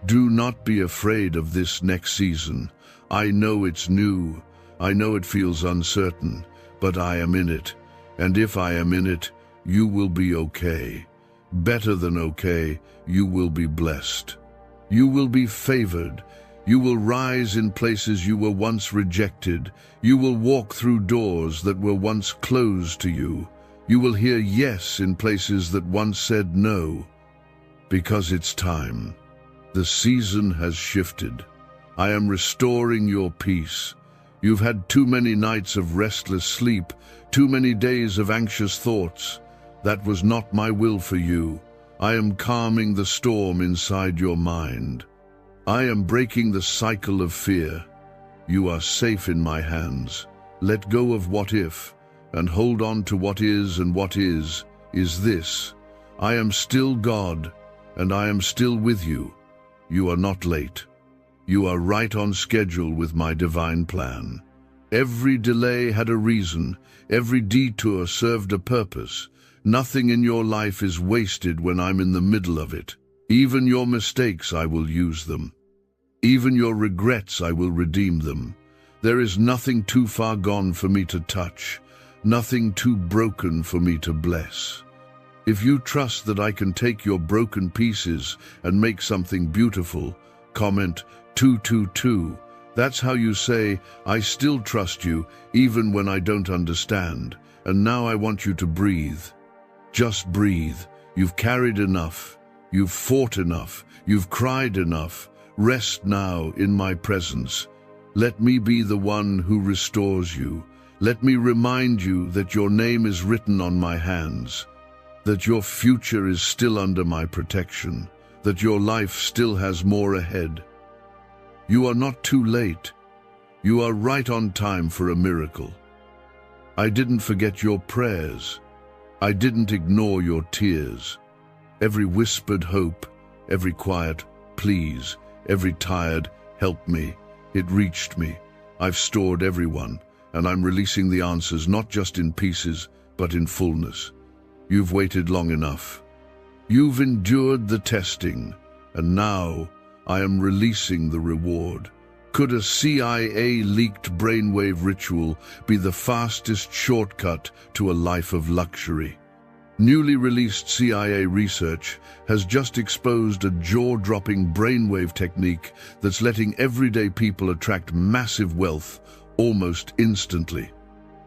Speaker 1: Do not be afraid of this next season. I know it's new. I know it feels uncertain, but I am in it. And if I am in it, you will be okay. Better than okay, you will be blessed. You will be favored. You will rise in places you were once rejected. You will walk through doors that were once closed to you. You will hear yes in places that once said no. Because it's time. The season has shifted. I am restoring your peace. You've had too many nights of restless sleep, too many days of anxious thoughts. That was not my will for you. I am calming the storm inside your mind. I am breaking the cycle of fear. You are safe in my hands. Let go of what if, and hold on to what is, and what is this. I am still God, and I am still with you. You are not late. You are right on schedule with my divine plan. Every delay had a reason. Every detour served a purpose. Nothing in your life is wasted when I'm in the middle of it. Even your mistakes, I will use them. Even your regrets, I will redeem them. There is nothing too far gone for me to touch, nothing too broken for me to bless. If you trust that I can take your broken pieces and make something beautiful, comment 222. That's how you say, I still trust you, even when I don't understand. And now I want you to breathe. Just breathe. You've carried enough. You've fought enough. You've cried enough. Rest now in my presence. Let me be the one who restores you. Let me remind you that your name is written on my hands, that your future is still under my protection, that your life still has more ahead. You are not too late. You are right on time for a miracle. I didn't forget your prayers. I didn't ignore your tears. Every whispered hope, every quiet please, every tired help me, it reached me. I've stored everyone, and I'm releasing the answers not just in pieces, but in fullness. You've waited long enough. You've endured the testing, and now I am releasing the reward. Could a CIA-leaked brainwave ritual be the fastest shortcut to a life of luxury? Newly released CIA research has just exposed a jaw-dropping brainwave technique that's letting everyday people attract massive wealth almost instantly.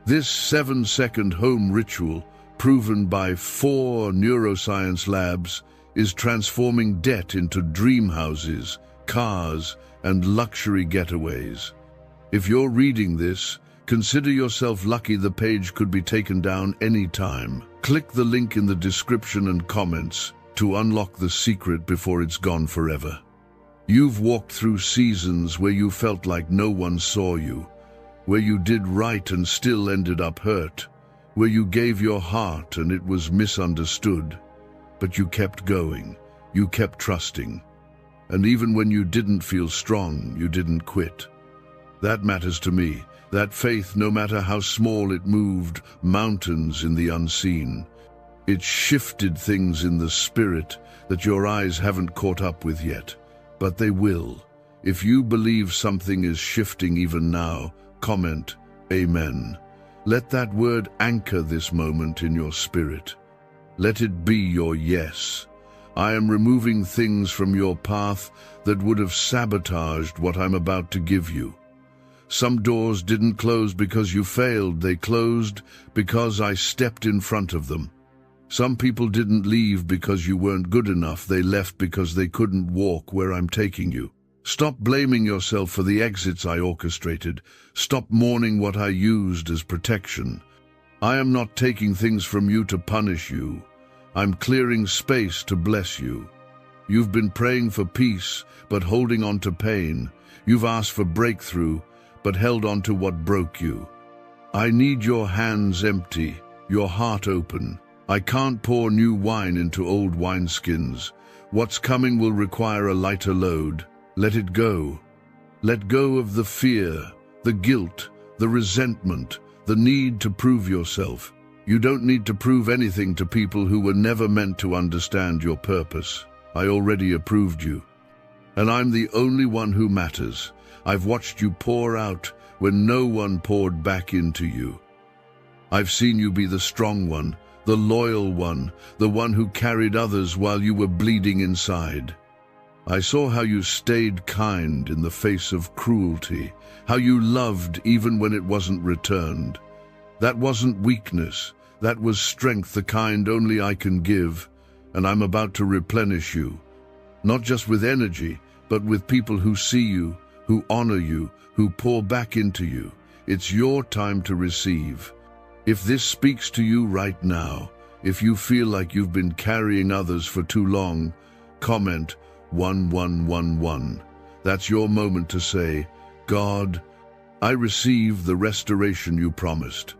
Speaker 1: This 7-second home ritual, proven by 4 neuroscience labs, is transforming debt into dream houses, cars, and luxury getaways. If you're reading this, consider yourself lucky. The page could be taken down any time. Click the link in the description and comments to unlock the secret before it's gone forever. You've walked through seasons where you felt like no one saw you, where you did right and still ended up hurt, where you gave your heart and it was misunderstood. But you kept going, you kept trusting. And even when you didn't feel strong, you didn't quit. That matters to me. That faith, no matter how small, it moved mountains in the unseen. It shifted things in the spirit that your eyes haven't caught up with yet. But they will. If you believe something is shifting even now, comment, Amen. Let that word anchor this moment in your spirit. Let it be your yes. I am removing things from your path that would have sabotaged what I'm about to give you. Some doors didn't close because you failed. They closed because I stepped in front of them. Some people didn't leave because you weren't good enough. They left because they couldn't walk where I'm taking you. Stop blaming yourself for the exits I orchestrated. Stop mourning what I used as protection. I am not taking things from you to punish you. I'm clearing space to bless you. You've been praying for peace, but holding on to pain. You've asked for breakthrough, but held on to what broke you. I need your hands empty, your heart open. I can't pour new wine into old wineskins. What's coming will require a lighter load. Let it go. Let go of the fear, the guilt, the resentment, the need to prove yourself. You don't need to prove anything to people who were never meant to understand your purpose. I already approved you. And I'm the only one who matters. I've watched you pour out when no one poured back into you. I've seen you be the strong one, the loyal one, the one who carried others while you were bleeding inside. I saw how you stayed kind in the face of cruelty, how you loved even when it wasn't returned. That wasn't weakness, that was strength, the kind only I can give, and I'm about to replenish you. Not just with energy, but with people who see you, who honor you, who pour back into you. It's your time to receive. If this speaks to you right now, if you feel like you've been carrying others for too long, comment 1111. That's your moment to say, God, I receive the restoration you promised.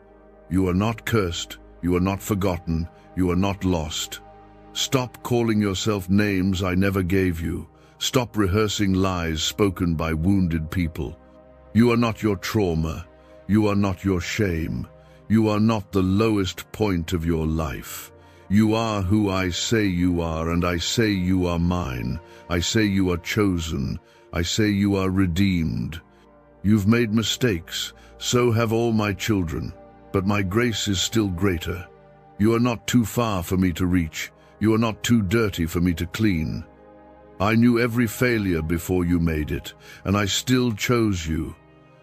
Speaker 1: You are not cursed, you are not forgotten, you are not lost. Stop calling yourself names I never gave you. Stop rehearsing lies spoken by wounded people. You are not your trauma. You are not your shame. You are not the lowest point of your life. You are who I say you are, and I say you are mine. I say you are chosen. I say you are redeemed. You've made mistakes, so have all my children, but my grace is still greater. You are not too far for me to reach. You are not too dirty for me to clean. I knew every failure before you made it, and I still chose you.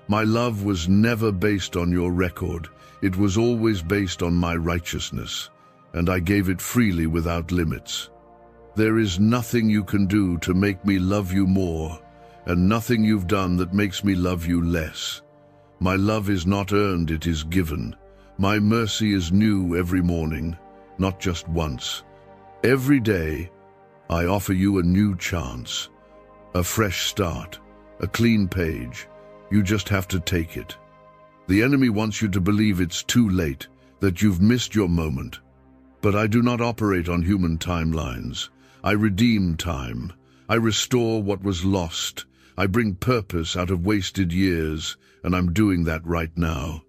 Speaker 1: My love was never based on your record. It was always based on my righteousness, and I gave it freely without limits. There is nothing you can do to make me love you more, and nothing you've done that makes me love you less. My love is not earned, it is given. My mercy is new every morning, not just once. Every day, I offer you a new chance, a fresh start, a clean page. You just have to take it. The enemy wants you to believe it's too late, that you've missed your moment. But I do not operate on human timelines. I redeem time. I restore what was lost. I bring purpose out of wasted years, and I'm doing that right now.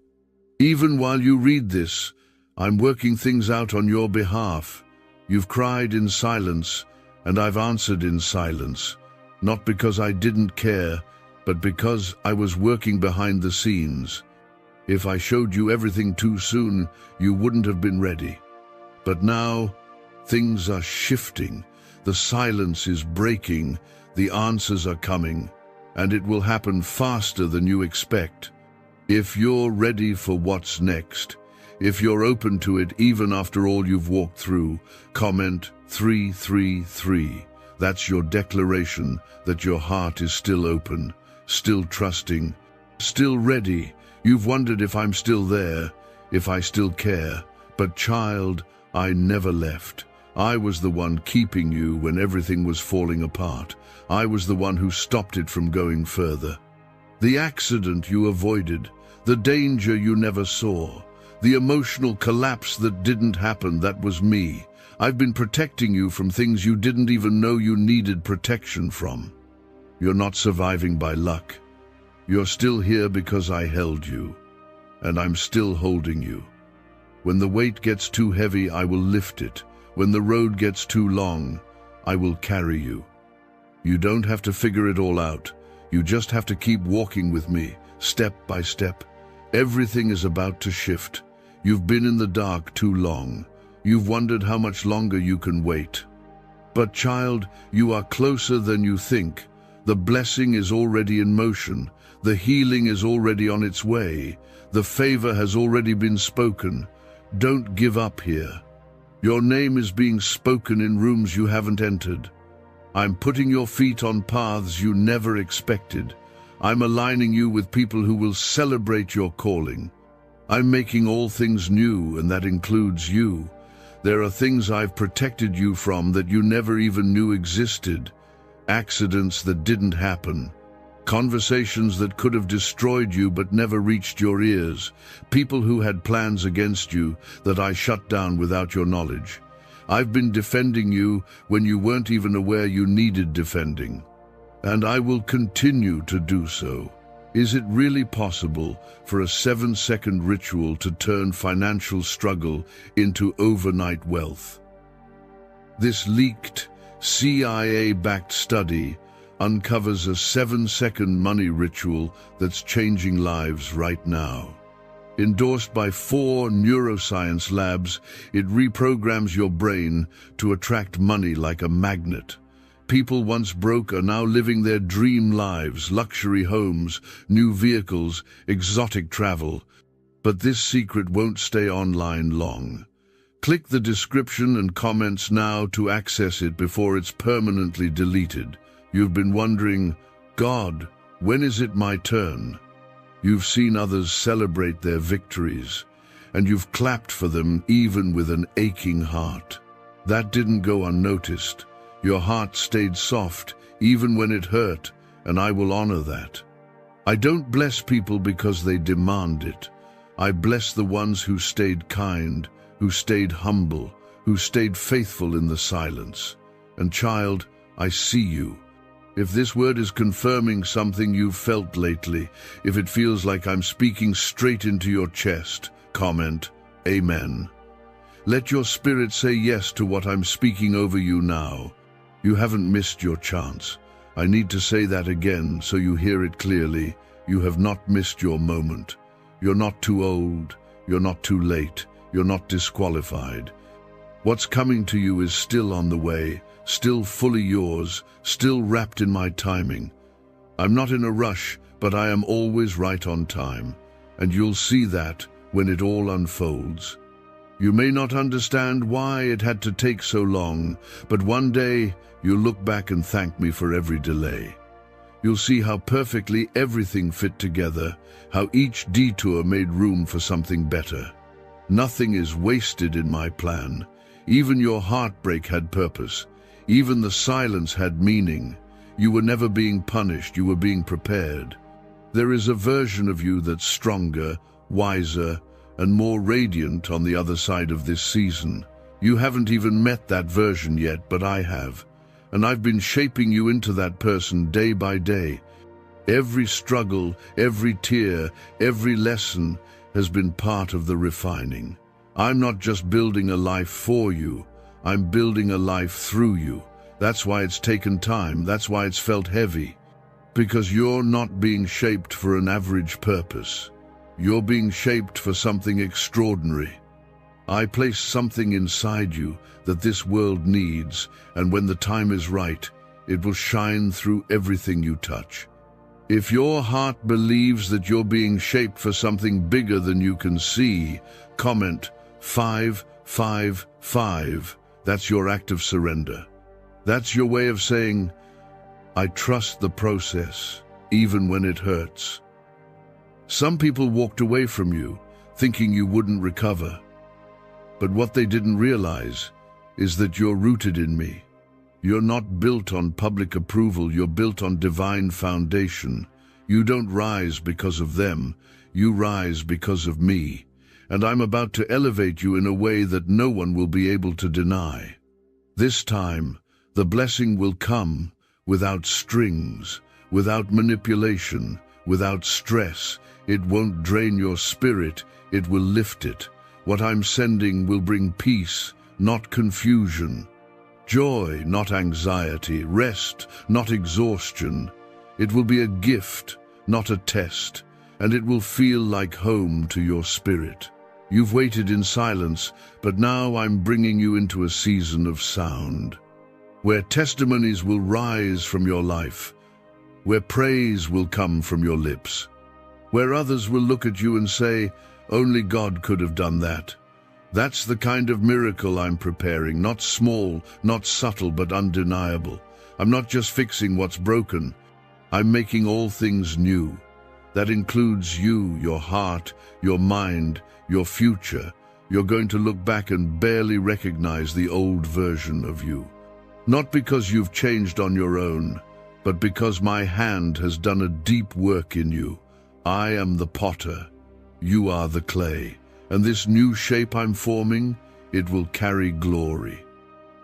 Speaker 1: Even while you read this, I'm working things out on your behalf. You've cried in silence, and I've answered in silence, not because I didn't care, but because I was working behind the scenes. If I showed you everything too soon, you wouldn't have been ready. But now, things are shifting. The silence is breaking. The answers are coming. And it will happen faster than you expect. If you're ready for what's next, if you're open to it even after all you've walked through, comment 333. That's your declaration that your heart is still open, still trusting, still ready. You've wondered if I'm still there, if I still care. But child, I never left. I was the one keeping you when everything was falling apart. I was the one who stopped it from going further. The accident you avoided, the danger you never saw, the emotional collapse that didn't happen, that was me. I've been protecting you from things you didn't even know you needed protection from. You're not surviving by luck. You're still here because I held you, and I'm still holding you. When the weight gets too heavy, I will lift it. When the road gets too long, I will carry you. You don't have to figure it all out. You just have to keep walking with me, step by step. Everything is about to shift. You've been in the dark too long. You've wondered how much longer you can wait. But child, you are closer than you think. The blessing is already in motion. The healing is already on its way. The favor has already been spoken. Don't give up here. Your name is being spoken in rooms you haven't entered. I'm putting your feet on paths you never expected. I'm aligning you with people who will celebrate your calling. I'm making all things new, and that includes you. There are things I've protected you from that you never even knew existed. Accidents that didn't happen. Conversations that could have destroyed you but never reached your ears. People who had plans against you that I shut down without your knowledge. I've been defending you when you weren't even aware you needed defending. And I will continue to do so. Is it really possible for a 7-second ritual to turn financial struggle into overnight wealth? This leaked, CIA-backed study uncovers a 7-second money ritual that's changing lives right now. Endorsed by 4 neuroscience labs, it reprograms your brain to attract money like a magnet. People once broke are now living their dream lives, luxury homes, new vehicles, exotic travel. But this secret won't stay online long. Click the description and comments now to access it before it's permanently deleted. You've been wondering, God, when is it my turn? You've seen others celebrate their victories, and you've clapped for them even with an aching heart. That didn't go unnoticed. Your heart stayed soft even when it hurt, and I will honor that. I don't bless people because they demand it. I bless the ones who stayed kind, who stayed humble, who stayed faithful in the silence. And child, I see you. If this word is confirming something you've felt lately, if it feels like I'm speaking straight into your chest, comment, Amen. Let your spirit say yes to what I'm speaking over you now. You haven't missed your chance. I need to say that again so you hear it clearly. You have not missed your moment. You're not too old. You're not too late. You're not disqualified. What's coming to you is still on the way, still fully yours, still wrapped in my timing. I'm not in a rush, but I am always right on time, and you'll see that when it all unfolds. You may not understand why it had to take so long, but one day you'll look back and thank me for every delay. You'll see how perfectly everything fit together, how each detour made room for something better. Nothing is wasted in my plan. Even your heartbreak had purpose. Even the silence had meaning. You were never being punished, you were being prepared. There is a version of you that's stronger, wiser, and more radiant on the other side of this season. You haven't even met that version yet, but I have. And I've been shaping you into that person day by day. Every struggle, every tear, every lesson has been part of the refining. I'm not just building a life for you, I'm building a life through you. That's why it's taken time, that's why it's felt heavy. Because you're not being shaped for an average purpose. You're being shaped for something extraordinary. I place something inside you that this world needs, and when the time is right, it will shine through everything you touch. If your heart believes that you're being shaped for something bigger than you can see, comment 555. That's your act of surrender. That's your way of saying, I trust the process, even when it hurts. Some people walked away from you, thinking you wouldn't recover. But what they didn't realize is that you're rooted in me. You're not built on public approval, you're built on divine foundation. You don't rise because of them, you rise because of me. And I'm about to elevate you in a way that no one will be able to deny. This time, the blessing will come without strings, without manipulation, without stress. It won't drain your spirit, it will lift it. What I'm sending will bring peace, not confusion. Joy, not anxiety. Rest, not exhaustion. It will be a gift, not a test, and it will feel like home to your spirit. You've waited in silence, but now I'm bringing you into a season of sound, where testimonies will rise from your life, where praise will come from your lips, where others will look at you and say, only God could have done that. That's the kind of miracle I'm preparing, not small, not subtle, but undeniable. I'm not just fixing what's broken, I'm making all things new. That includes you, your heart, your mind, your future. You're going to look back and barely recognize the old version of you. Not because you've changed on your own, but because my hand has done a deep work in you. I am the potter, you are the clay, and this new shape I'm forming, it will carry glory.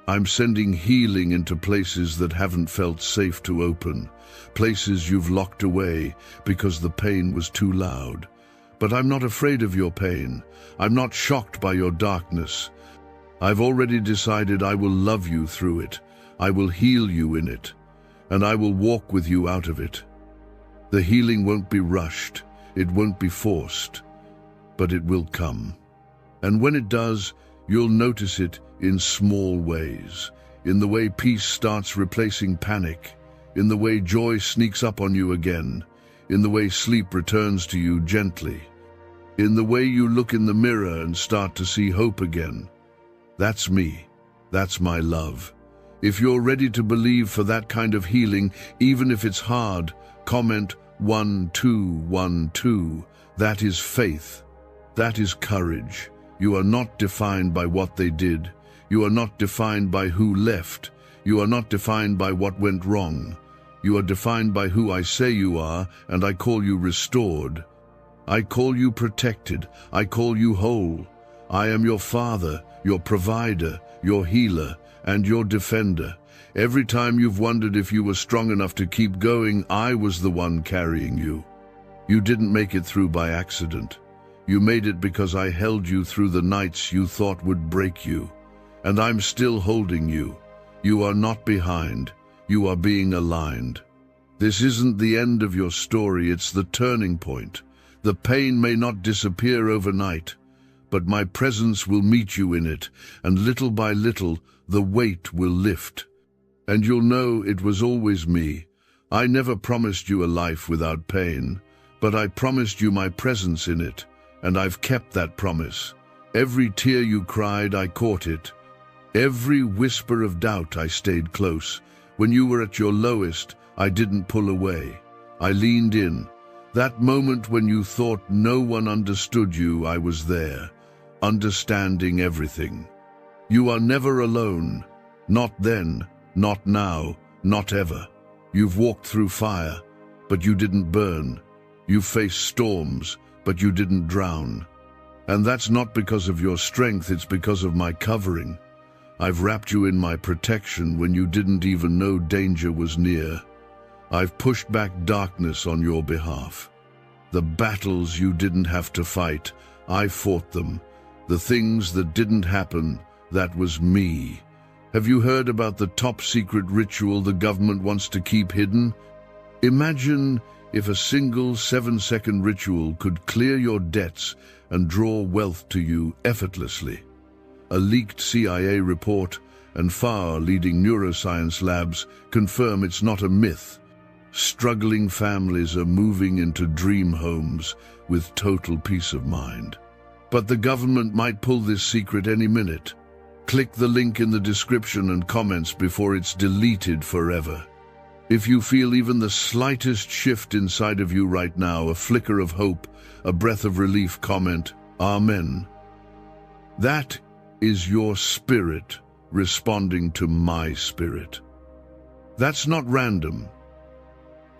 Speaker 1: I'm sending healing into places that haven't felt safe to open, places you've locked away because the pain was too loud. But I'm not afraid of your pain. I'm not shocked by your darkness. I've already decided I will love you through it. I will heal you in it. and I will walk with you out of it. The healing won't be rushed, it won't be forced, but it will come. And when it does, you'll notice it in small ways, in the way peace starts replacing panic, in the way joy sneaks up on you again, in the way sleep returns to you gently, in the way you look in the mirror and start to see hope again. That's me. That's my love. If you're ready to believe for that kind of healing, even if it's hard, comment 1212. That is faith. That is courage. You are not defined by what they did. You are not defined by who left. You are not defined by what went wrong. You are defined by who I say you are, and I call you restored. I call you protected. I call you whole. I am your father, your provider, your healer, and your defender. Every time you've wondered if you were strong enough to keep going, I was the one carrying you. You didn't make it through by accident. You made it because I held you through the nights you thought would break you. And I'm still holding you. You are not behind. You are being aligned. This isn't the end of your story, it's the turning point. The pain may not disappear overnight, but my presence will meet you in it, and little by little, the weight will lift. And you'll know it was always me. I never promised you a life without pain, but I promised you my presence in it, and I've kept that promise. Every tear you cried, I caught it. Every whisper of doubt, I stayed close. When you were at your lowest, I didn't pull away. I leaned in. That moment when you thought no one understood you, I was there, understanding everything. You are never alone. Not then, not now, not ever. You've walked through fire, but you didn't burn. You faced storms, but you didn't drown. And that's not because of your strength, it's because of my covering. I've wrapped you in my protection when you didn't even know danger was near. I've pushed back darkness on your behalf. The battles you didn't have to fight, I fought them. The things that didn't happen, that was me. Have you heard about the top secret ritual the government wants to keep hidden? Imagine if a single 7-second ritual could clear your debts and draw wealth to you effortlessly. A leaked CIA report and far-leading neuroscience labs confirm it's not a myth. Struggling families are moving into dream homes with total peace of mind. But the government might pull this secret any minute. Click the link in the description and comments before it's deleted forever. If you feel even the slightest shift inside of you right now, a flicker of hope, a breath of relief, comment, Amen. That is your spirit responding to my spirit. That's not random.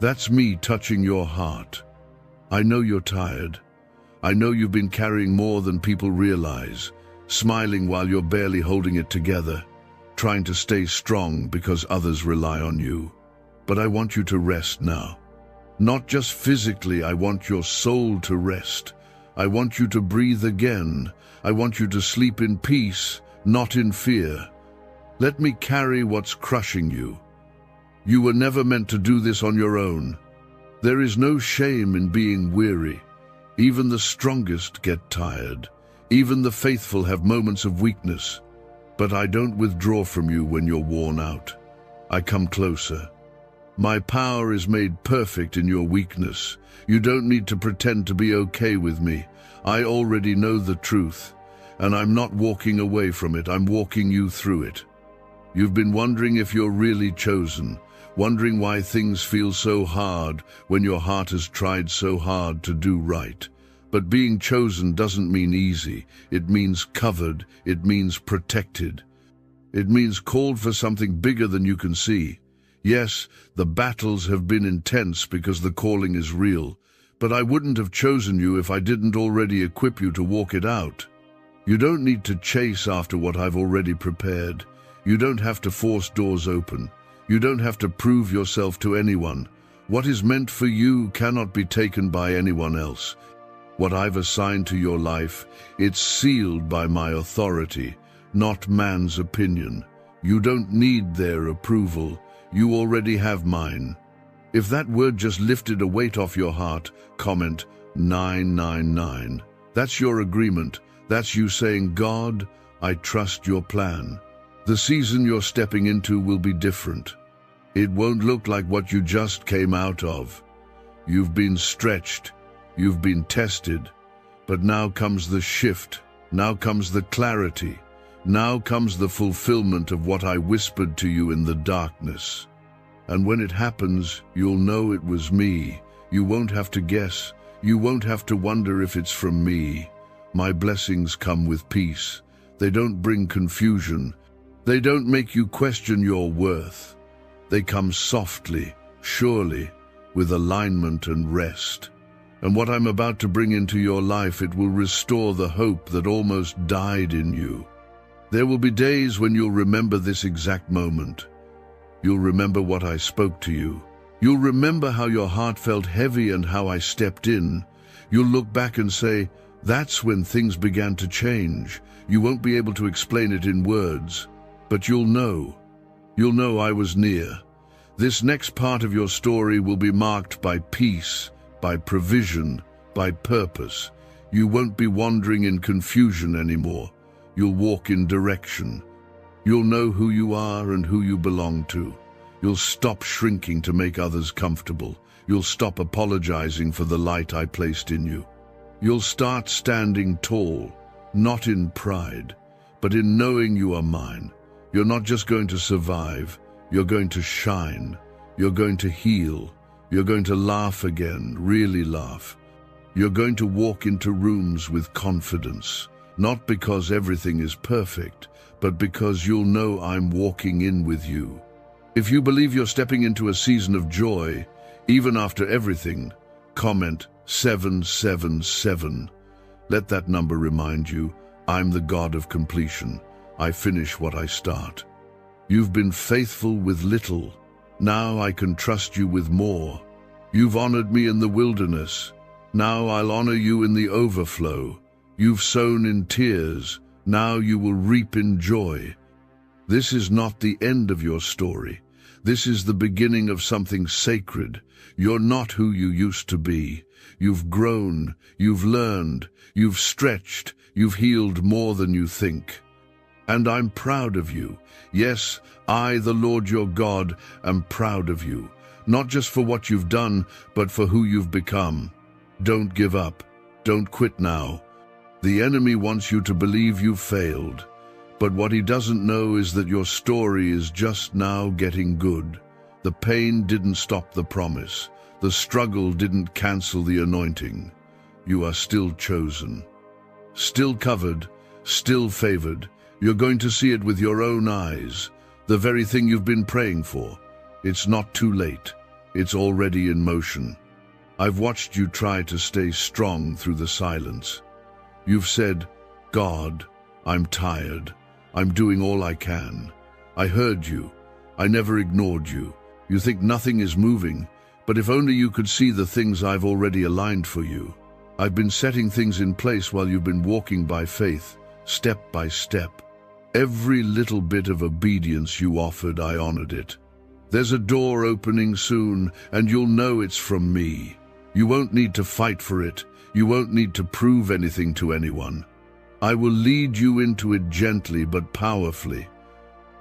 Speaker 1: That's me touching your heart. I know you're tired. I know you've been carrying more than people realize, smiling while you're barely holding it together, trying to stay strong because others rely on you. But I want you to rest now. Not just physically, I want your soul to rest. I want you to breathe again. I want you to sleep in peace, not in fear. Let me carry what's crushing you. You were never meant to do this on your own. There is no shame in being weary. Even the strongest get tired. Even the faithful have moments of weakness. But I don't withdraw from you when you're worn out. I come closer. My power is made perfect in your weakness. You don't need to pretend to be okay with me. I already know the truth, and I'm not walking away from it. I'm walking you through it. You've been wondering if you're really chosen, wondering why things feel so hard when your heart has tried so hard to do right. But being chosen doesn't mean easy. It means covered. It means protected. It means called for something bigger than you can see. Yes, the battles have been intense because the calling is real, but I wouldn't have chosen you if I didn't already equip you to walk it out. You don't need to chase after what I've already prepared. You don't have to force doors open. You don't have to prove yourself to anyone. What is meant for you cannot be taken by anyone else. What I've assigned to your life, it's sealed by my authority, not man's opinion. You don't need their approval. you already have mine. If that word just lifted a weight off your heart, comment 999. That's your agreement. That's you saying, God, I trust your plan. The season you're stepping into will be different. It won't look like what you just came out of. You've been stretched, you've been tested, but now comes the shift, now comes the clarity, now comes the fulfillment of what I whispered to you in the darkness. And when it happens, you'll know it was me. You won't have to guess. You won't have to wonder if it's from me. My blessings come with peace. They don't bring confusion. They don't make you question your worth. They come softly, surely, with alignment and rest. And what I'm about to bring into your life, it will restore the hope that almost died in you. There will be days when you'll remember this exact moment. You'll remember what I spoke to you. You'll remember how your heart felt heavy and how I stepped in. You'll look back and say, that's when things began to change. You won't be able to explain it in words, but you'll know. You'll know I was near. This next part of your story will be marked by peace, by provision, by purpose. You won't be wandering in confusion anymore. You'll walk in direction. You'll know who you are and who you belong to. You'll stop shrinking to make others comfortable. You'll stop apologizing for the light I placed in you. You'll start standing tall, not in pride, but in knowing you are mine. You're not just going to survive, you're going to shine. You're going to heal. You're going to laugh again, really laugh. You're going to walk into rooms with confidence, not because everything is perfect, but because you'll know I'm walking in with you. If you believe you're stepping into a season of joy, even after everything, comment 777. Let that number remind you, I'm the God of completion. I finish what I start. You've been faithful with little. Now I can trust you with more. You've honored me in the wilderness. Now I'll honor you in the overflow. You've sown in tears. Now you will reap in joy. This is not the end of your story. This is the beginning of something sacred. You're not who you used to be. You've grown, you've learned, you've stretched, you've healed more than you think. And I'm proud of you. Yes, I, the Lord your God, am proud of you. Not just for what you've done, but for who you've become. Don't give up. Don't quit now. The enemy wants you to believe you've failed. But what he doesn't know is that your story is just now getting good. The pain didn't stop the promise. The struggle didn't cancel the anointing. You are still chosen. Still covered, still favored. You're going to see it with your own eyes. The very thing you've been praying for. It's not too late. It's already in motion. I've watched you try to stay strong through the silence. You've said, God, I'm tired. I'm doing all I can. I heard you. I never ignored you. You think nothing is moving, but if only you could see the things I've already aligned for you. I've been setting things in place while you've been walking by faith, step by step. Every little bit of obedience you offered, I honored it. There's a door opening soon, and you'll know it's from me. You won't need to fight for it. You won't need to prove anything to anyone. I will lead you into it gently but powerfully.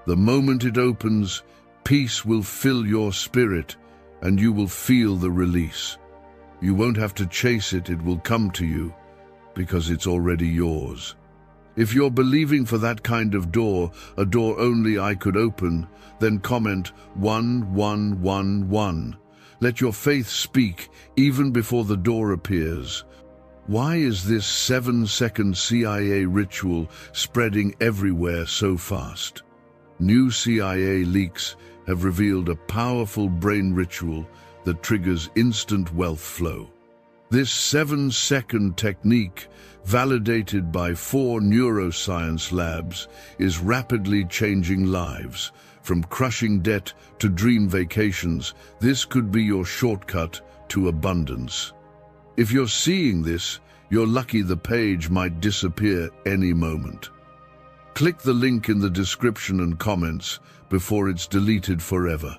Speaker 1: The moment it opens, peace will fill your spirit, and you will feel the release. You won't have to chase it, it will come to you, because it's already yours. If you're believing for that kind of door, a door only I could open, then comment 1111. Let your faith speak even before the door appears. Why is this 7-second CIA ritual spreading everywhere so fast? New CIA leaks have revealed a powerful brain ritual that triggers instant wealth flow. This 7-second technique, validated by 4 neuroscience labs, is rapidly changing lives. From crushing debt to dream vacations, this could be your shortcut to abundance. If you're seeing this, you're lucky. The page might disappear any moment. Click the link in the description and comments before it's deleted forever.